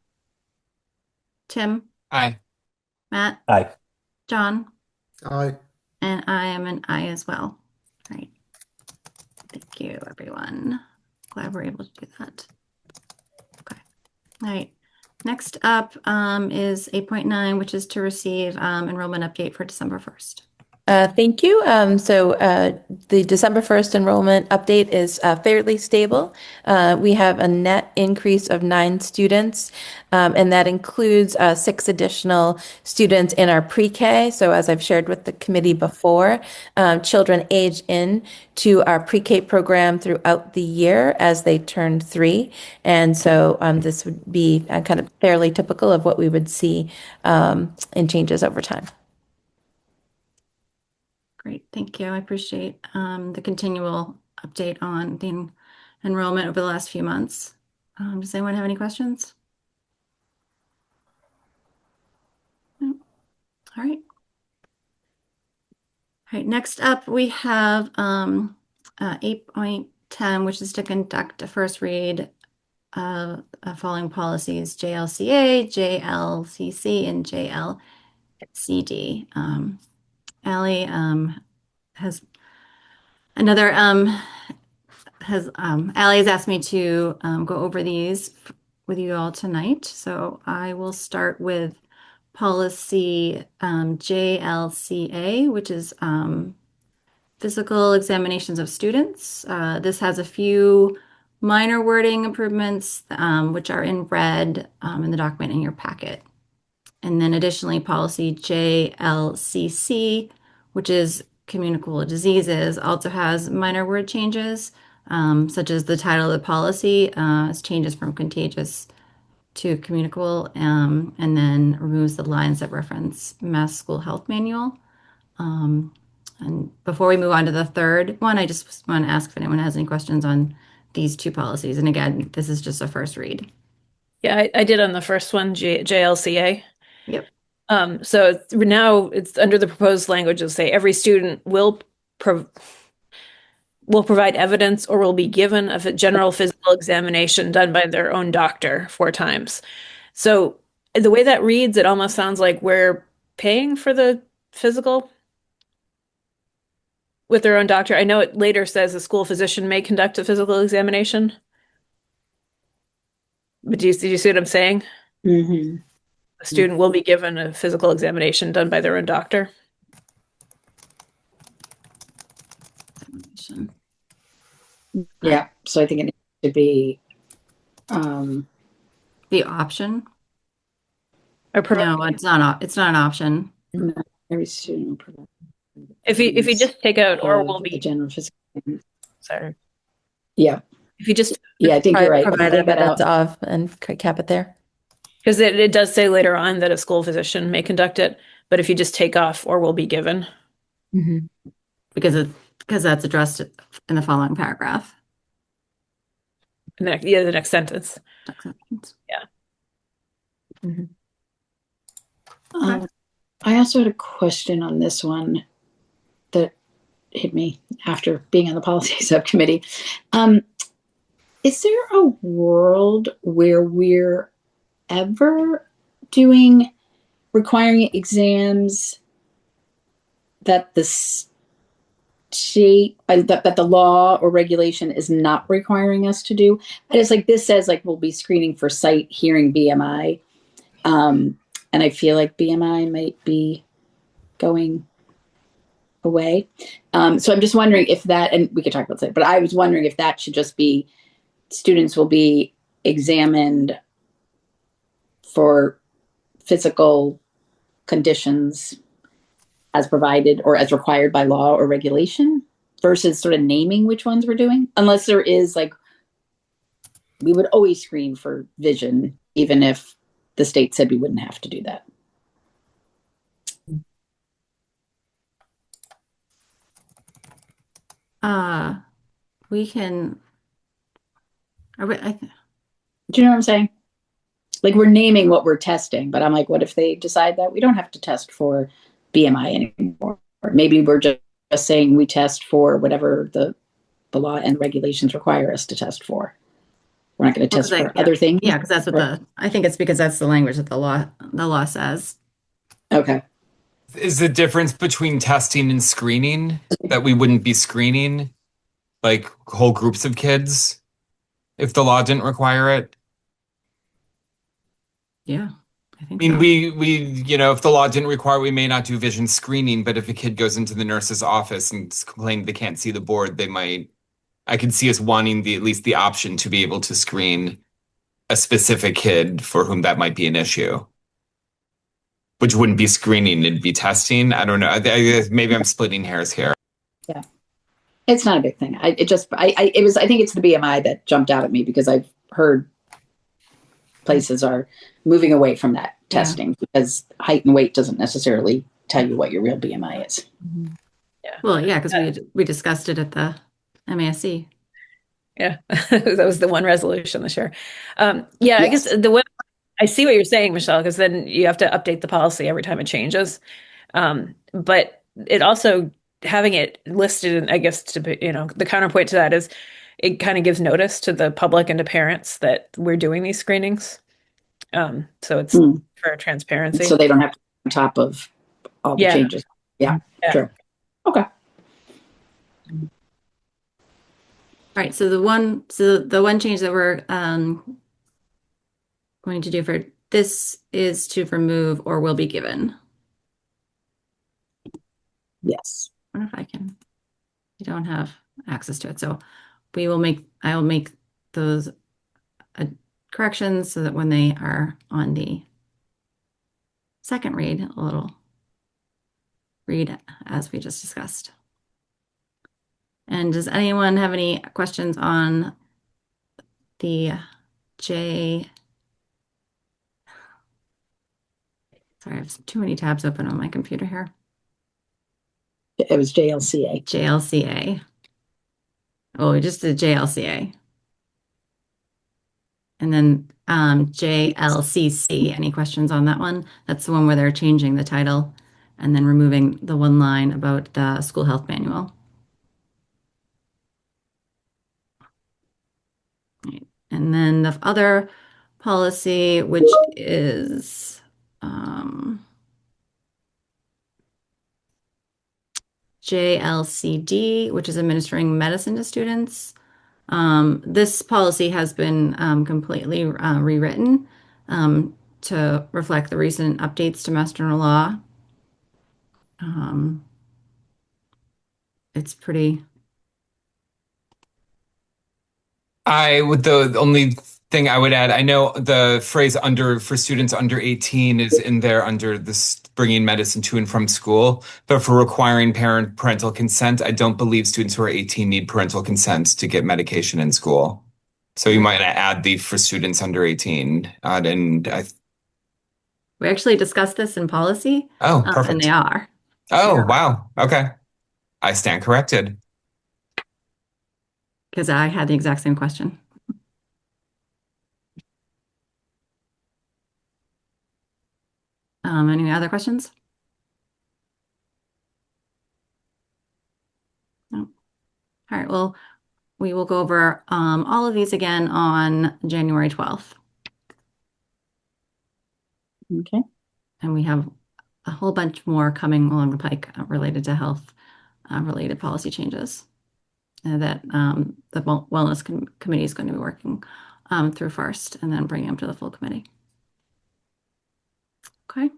Tim? Aye. Matt? Aye. John? Aye. And I am an aye as well. All right. Thank you, everyone. Glad we're able to do that. Okay. All right. Next up is 8.9, which is to receive enrollment update for December 1st. Thank you. So the December 1st enrollment update is fairly stable. We have a net increase of 9 students, and that includes 6 additional students in our pre-K. So as I've shared with the committee before, children age in to our pre-K program throughout the year as they turn 3. And so this would be kind of fairly typical of what we would see in changes over time. Great, thank you. I appreciate the continual update on the enrollment over the last few months. Does anyone have any questions? No. All right. All right, next up we have 8.10, which is to conduct a first read of following policies: JLCA, JLCC, and JLCD. Allie has Allie has asked me to go over these with you all tonight. So I will start with policy JLCA, which is physical examinations of students. This has a few minor wording improvements, which are in red in the document in your packet. And then additionally, policy JLCC, which is communicable diseases, also has minor word changes, such as the title of the policy changes from contagious to communicable, and then removes the lines that reference Mass School Health Manual. And before we move on to the third one, I just want to ask if anyone has any questions on these two policies. And again, this is just a first read. Yeah, I did on the first one, JLCA. Yep. So now it's under the proposed language. It'll say every student will provide evidence or will be given of a general physical examination done by their own doctor 4 times. So the way that reads, it almost sounds like we're paying for the physical with their own doctor. I know it later says the school physician may conduct a physical examination. But did you see what I'm saying? Mm-hmm. The student will be given a physical examination done by their own doctor. Yeah, so I think it needs to be the option. No, it's not. It's not an option. No, every student will provide. If you just take out or will be general physical. Sorry. Yeah. If you just I think you're right. Provide evidence of and cap it there. Because it does say later on that a school physician may conduct it, but if you just take off or will be given. Mm-hmm. Because that's addressed in the following paragraph. The next sentence. Yeah. Mm-hmm. Okay. I also had a question on this one that hit me after being on the policy subcommittee. Is there a world where we're ever requiring exams that the state, that the law or regulation is not requiring us to do? And it's like this says we'll be screening for sight, hearing, BMI. And I feel like BMI might be going away. So I'm just wondering if that, and we could talk about that, but I was wondering if that should just be students will be examined for physical conditions as provided or as required by law or regulation versus sort of naming which ones we're doing. Unless there is we would always screen for vision, even if the state said we wouldn't have to do that. We can. Do you know what I'm saying? We're naming what we're testing, but I'm like, what if they decide that we don't have to test for BMI anymore? Or maybe we're just saying we test for whatever the law and regulations require us to test for. We're not going to test for other things. Yeah, because that's what I think it's because that's the language that the law says. Okay. Is the difference between testing and screening that we wouldn't be screening whole groups of kids if the law didn't require it? Yeah, I think so. We if the law didn't require, we may not do vision screening, but if a kid goes into the nurse's office and complains they can't see the board, I could see us wanting at least the option to be able to screen a specific kid for whom that might be an issue. Which wouldn't be screening, it'd be testing. I don't know. Maybe I'm splitting hairs here. Yeah. It's not a big thing. I think it's the BMI that jumped out at me because I've heard places are moving away from that testing because height and weight doesn't necessarily tell you what your real BMI is. Mm-hmm. Yeah. Well, yeah, because we discussed it at the MASC. Yeah, that was the one resolution this year. Yes. I guess the one I see what you're saying, Michelle, because then you have to update the policy every time it changes. But it also having it listed, and I guess the counterpoint to that is it kind of gives notice to the public and to parents that we're doing these screenings. So it's for transparency. So they don't have to be on top of all the changes. Yeah, sure. Okay. All right. So the one change that we're going to do for this is to remove or will be given. Yes. I wonder if I can. I don't have access to it, so I will make those corrections so that when they are on the second read, a little read as we just discussed. And does anyone have any questions on the J? Sorry, I have too many tabs open on my computer here. It was JLCA. JLCA. Oh, we just did JLCA. And then JLCC. Any questions on that one? That's the one where they're changing the title and then removing the one line about the school health manual. Right. And then the other policy, which is JLCD, which is administering medicine to students. This policy has been completely rewritten to reflect the recent updates to Mass General Law. It's pretty. The only thing I would add, I know the phrase under for students under 18 is in there under this bringing medicine to and from school, but for requiring parental consent, I don't believe students who are 18 need parental consent to get medication in school. So you might add the for students under 18. We actually discussed this in policy. Oh, perfect. And they are. Oh, wow. Okay. I stand corrected. Because I had the exact same question. Any other questions? No. All right, well, we will go over all of these again on January 12th. Okay. And we have a whole bunch more coming along the pike related to health related policy changes that the Wellness Committee is going to be working through first and then bring them to the full committee. Okay.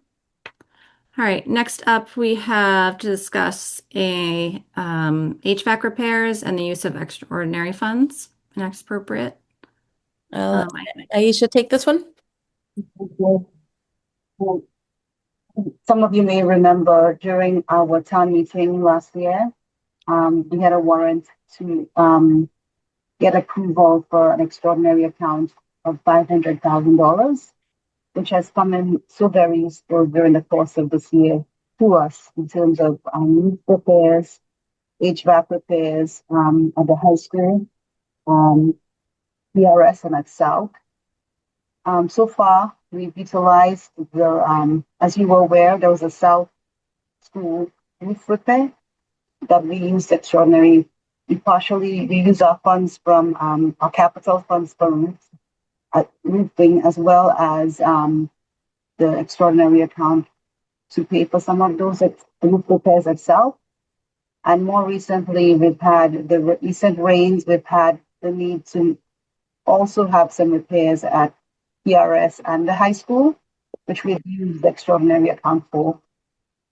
All right, next up we have to discuss HVAC repairs and the use of extraordinary funds and appropriate. Aisha, take this one. Some of you may remember during our town meeting last year, we had a warrant to get approval for an extraordinary account of $500,000, which has come in so very useful during the course of this year to us in terms of roof repairs, HVAC repairs at the high school, PRS and at South. So far, we've utilized as you were aware, there was a South School roof repair that we used extraordinary. We use our funds from our capital funds for roofing as well as the extraordinary account to pay for some of those roof repairs itself. And more recently, we've had the recent rains, we've had the need to also have some repairs at PRS and the high school, which we've used the extraordinary account for.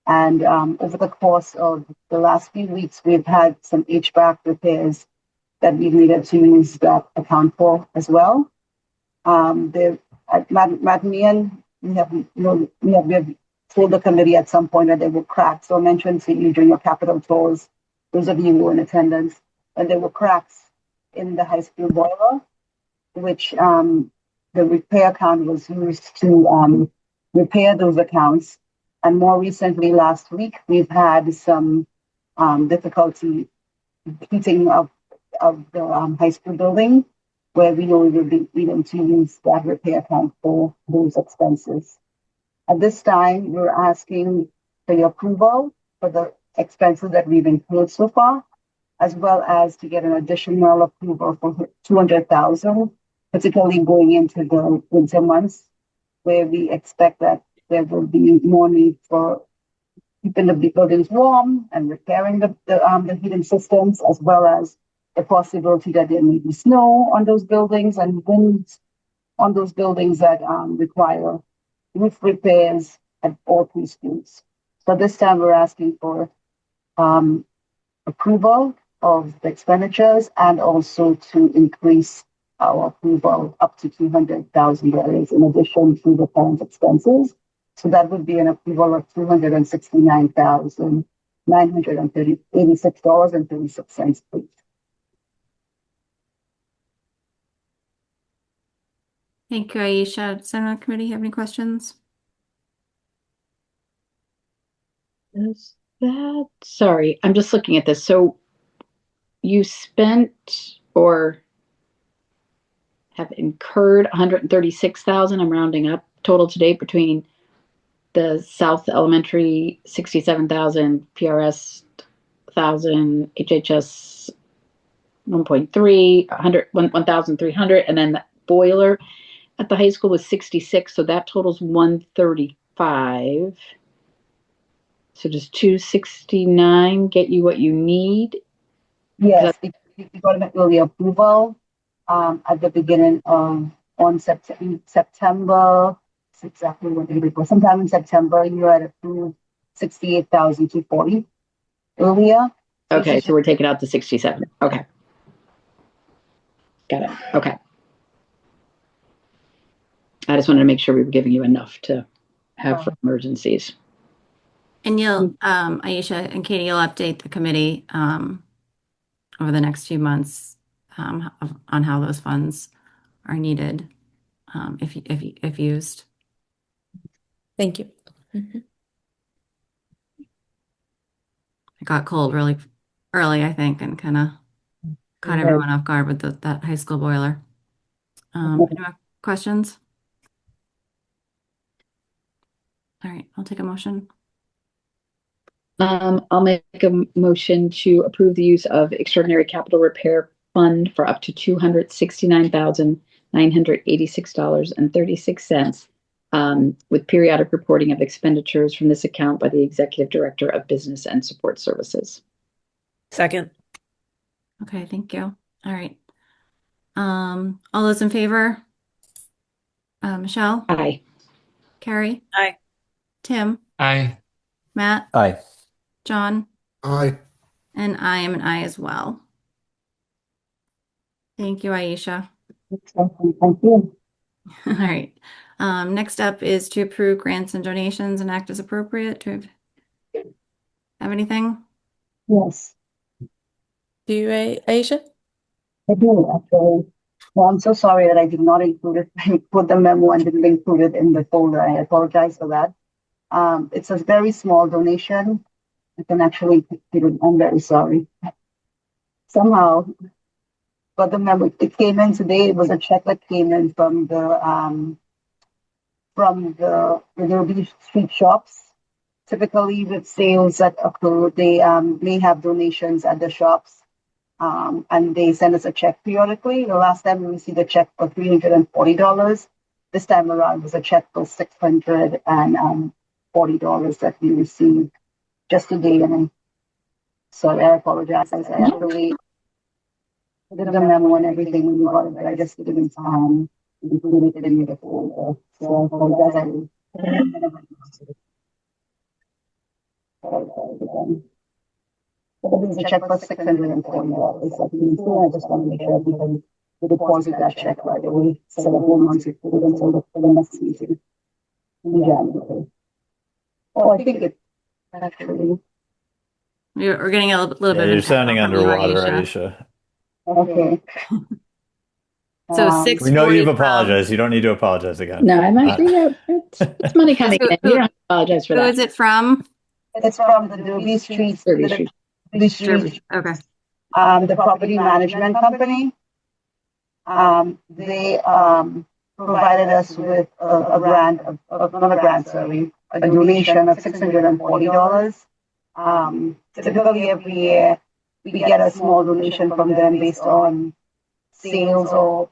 And over the course of the last few weeks, we've had some HVAC repairs that we needed to use that account for as well. At Madmian, we have told the committee at some point that there were cracks. So I mentioned to you during your capital tours, those of you who were in attendance, that there were cracks in the high school boiler, which the repair account was used to repair those accounts. And more recently, last week, we've had some difficulty heating of the high school building, where we know we will be needing to use that repair account for those expenses. At this time, we're asking for your approval for the expenses that we've incurred so far, as well as to get an additional approval for $200,000, particularly going into the winter months, where we expect that there will be more need for keeping the buildings warm and repairing the heating systems, as well as the possibility that there may be snow on those buildings and winds on those buildings that require roof repairs at all three schools. So this time we're asking for approval of the expenditures and also to increase our approval up to $200,000 in addition to the current expenses. So that would be an approval of $269,986.36, please. Thank you, Aisha. Does anyone on the committee have any questions? Is that, sorry, I'm just looking at this. So you spent or have incurred 136,000, I'm rounding up, total to date between the South Elementary 67,000, PRS 1,000, HHS 1.3, 1,300, and then the boiler at the high school was 66, so that totals 135. So does 269 get you what you need? Yes, we got an early approval at the beginning of September. That's exactly what it was. Sometime in September, you had approved 68,240 earlier. Okay, so we're taking out the 67. Okay. Got it. Okay. I just wanted to make sure we were giving you enough to have for emergencies. And you'll, Aisha and Katie, you'll update the committee over the next few months on how those funds are needed if used. Thank you. It got cold really early, I think, and kind of caught everyone off guard with that high school boiler. Any more questions? All right, I'll take a motion. I'll make a motion to approve the use of extraordinary capital repair fund for up to $269,986.36, with periodic reporting of expenditures from this account by the Executive Director of Business and Support Services. Second. Okay, thank you. All right. All those in favor? Michelle? Aye. Carrie? Aye. Tim? Aye. Matt? Aye. John? Aye. And I am an aye as well. Thank you, Aisha. Thank you. All right. Next up is to approve grants and donations and act as appropriate. Do you have anything? Yes, Do you, Aisha? I do actually. Well, I'm so sorry that I did not include it. I put the memo and didn't include it in the folder. I apologize for that. It's a very small donation. I can actually pick it. I'm very sorry. Somehow, but the memo, it came in today. It was a check that came in from the Adobe street shops. Typically, with sales that occur, they may have donations at the shops, and they send us a check periodically. The last time we received a check for $340. This time around was a check for $640 that we received just today. And sorry, I apologize. I actually did the memo and everything when we got it, but I just didn't include it in the folder. So I apologize. There's a check for $640. So I just want to make sure everybody deposit that check right away. So the whole month is put until the next meeting in January. Oh, I think it actually. We're getting a little bit of You're sounding echo from you, underwater, Aisha. Aisha. Okay. So We know 640 you've from, apologized. You don't need to apologize again. No, I'm actually, yeah, it's money coming in. You don't have to apologize for who that. is it from? It's from the Derby Street. Derby Street. Okay. The property management company. They provided us with a grant not a grant, sorry, a donation of $640. Typically every year we get a small donation from them based on sales or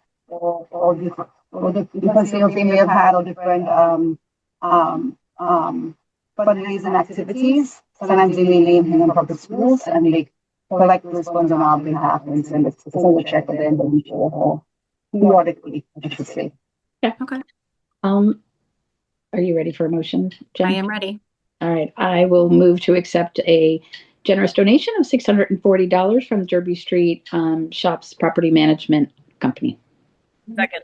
different sales they may have had or different fundraising activities. Sometimes they may name Hingham Public Schools and they collect those funds on our behalf and send a check at the end of each year or periodically, I should say. Yeah. Okay. Um, are you ready for a motion, Jen? I am ready. All right. I will move to accept a generous donation of $640 from Derby Street Shops Property Management Company. Second.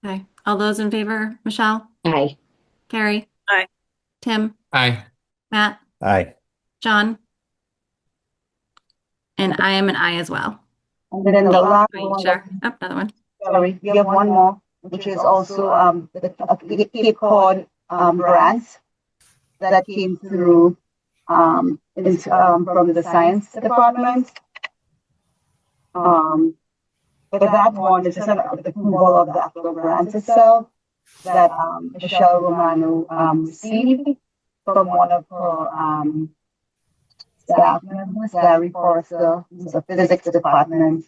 Okay. All those in favor, Michelle, Aye. Carrie, Aye. Tim, Aye. Matt, Aye. John, and I am an I as well. And then the last Wait, one, sure. Oh, another one. sorry, we have one more, which is also the Cape Cod grants that came through from the science department. But that one is just an approval of the actual grant itself that Michelle Romano received from one of her staff members, Larry Forrester, who's a physics department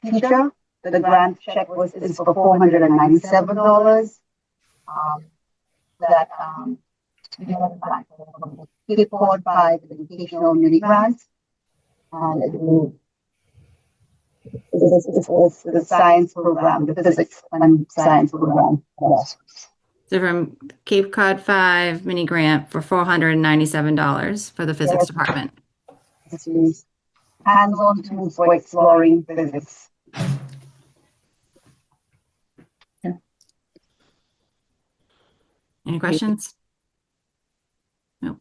teacher. The grant check is for $497. That we have a grant from the Cape Cod 5 Educational Mini Grant. And it's the science program, the physics and science program. So from Cape Cod 5 mini grant for $497 for the physics department. This is hands-on tools for exploring physics. Any questions? Nope.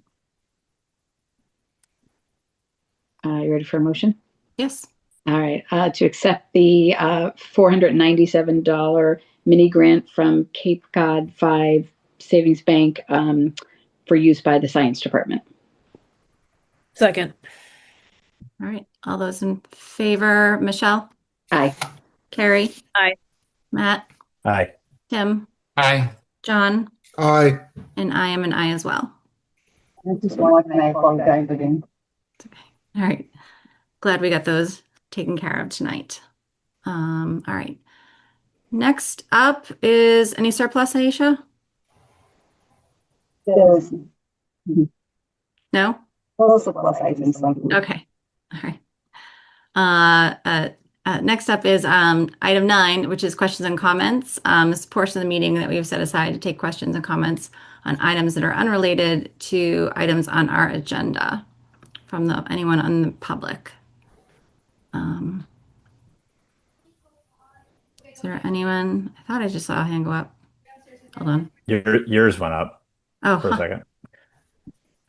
You ready for a motion? Yes. All right. To accept the $497 mini grant from Cape Cod 5 Savings Bank for use by the science department. Second. All right. All those in favor, Michelle, Aye. Carrie, Aye. Matt, Aye. Tim, Aye. John, Aye. and I am an I as well. Just one, and I apologize again. It's okay. All right. Glad we got those taken care of tonight. All right. Next up is any surplus, Aisha? There's No? no surplus items. Okay. All right. Next up is item 9, which is questions and comments. This portion of the meeting that we've set aside to take questions and comments on items that are unrelated to items on our agenda from anyone on the public. Is there anyone? I thought I just saw a hand go up. Hold on. Yours went up Oh, for a second.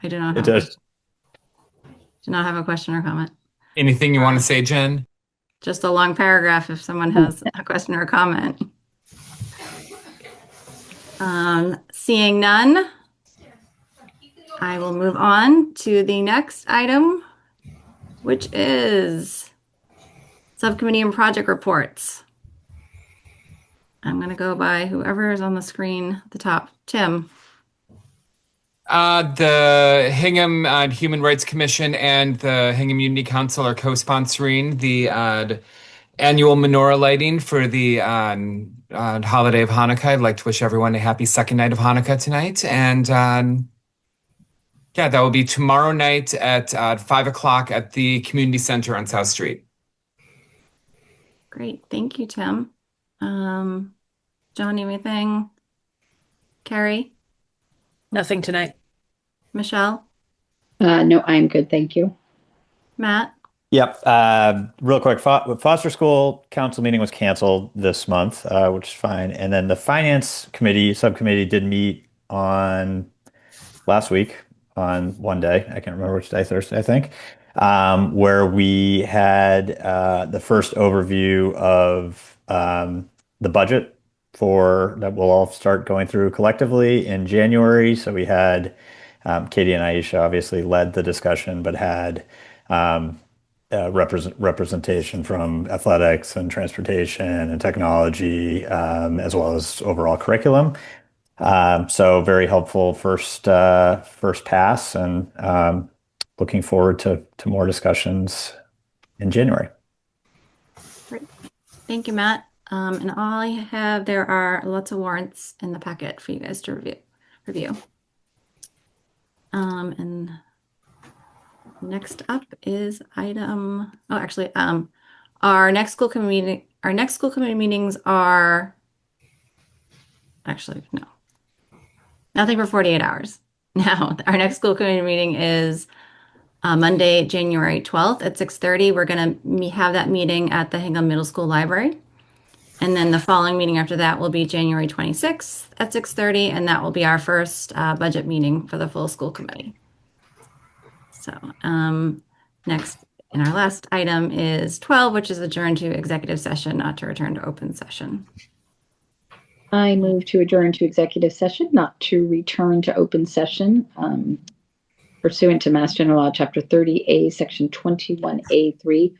I do not It have does. do not have a question or comment. Anything you want to say, Jen? Just a long paragraph if someone has a question or a comment. Seeing none, I will move on to the next item, which is subcommittee and project reports. I'm going to go by whoever is on the screen at the top. Tim. The Hingham Human Rights Commission and the Hingham Unity Council are co-sponsoring the annual menorah lighting for the holiday of Hanukkah. I'd like to wish everyone a happy second night of Hanukkah tonight. And yeah, that will be tomorrow night at 5 o'clock at the community center on South Street. Great. Thank you, Tim. John, anything? Carrie? Nothing tonight. Michelle? No, I'm good. Thank you. Matt? Yep. Real quick, Foster School Council meeting was canceled this month, which is fine. And then the Finance Committee subcommittee did meet on last week on one day. I can't remember which day, Thursday, I think, where we had the first overview of the budget for that we'll all start going through collectively in January. So we had Katie and Aisha obviously led the discussion, but had representation from athletics and transportation and technology, as well as overall curriculum. So very helpful first pass, and looking forward to more discussions in January. Great. Thank you, Matt. And all I have, there are lots of warrants in the packet for you guys to review. And next up is our next school committee Our next school committee meetings are actually, no, nothing for 48 hours. Now, our next school committee meeting is Monday, January 12th at 6:30. We're going to have that meeting at the Hingham Middle School Library. And then the following meeting after that will be January 26th at 6:30, and that will be our first budget meeting for the full school committee. So next, and our last item is 12, which is adjourn to executive session, not to return to open session. I move to adjourn to executive session, not to return to open session, pursuant to Mass General Law, Chapter 30A, Section 21A3,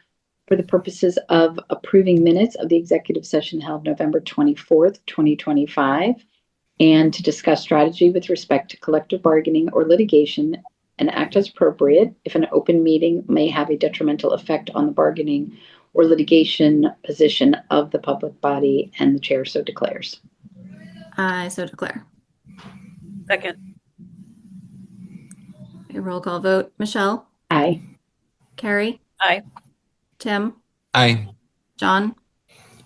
for the purposes of approving minutes of the executive session held November 24th, 2025, and to discuss strategy with respect to collective bargaining or litigation and act as appropriate if an open meeting may have a detrimental effect on the bargaining or litigation position of the public body, and the chair so declares. I so declare. Second. A roll call vote. Michelle? Aye. Carrie? Aye. Tim? Aye. John?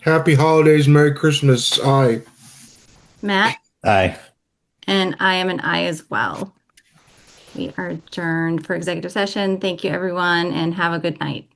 Happy holidays, Merry Christmas. Aye. Matt? Aye. And I am an aye as well. We are adjourned for executive session. Thank you, everyone, and have a good night.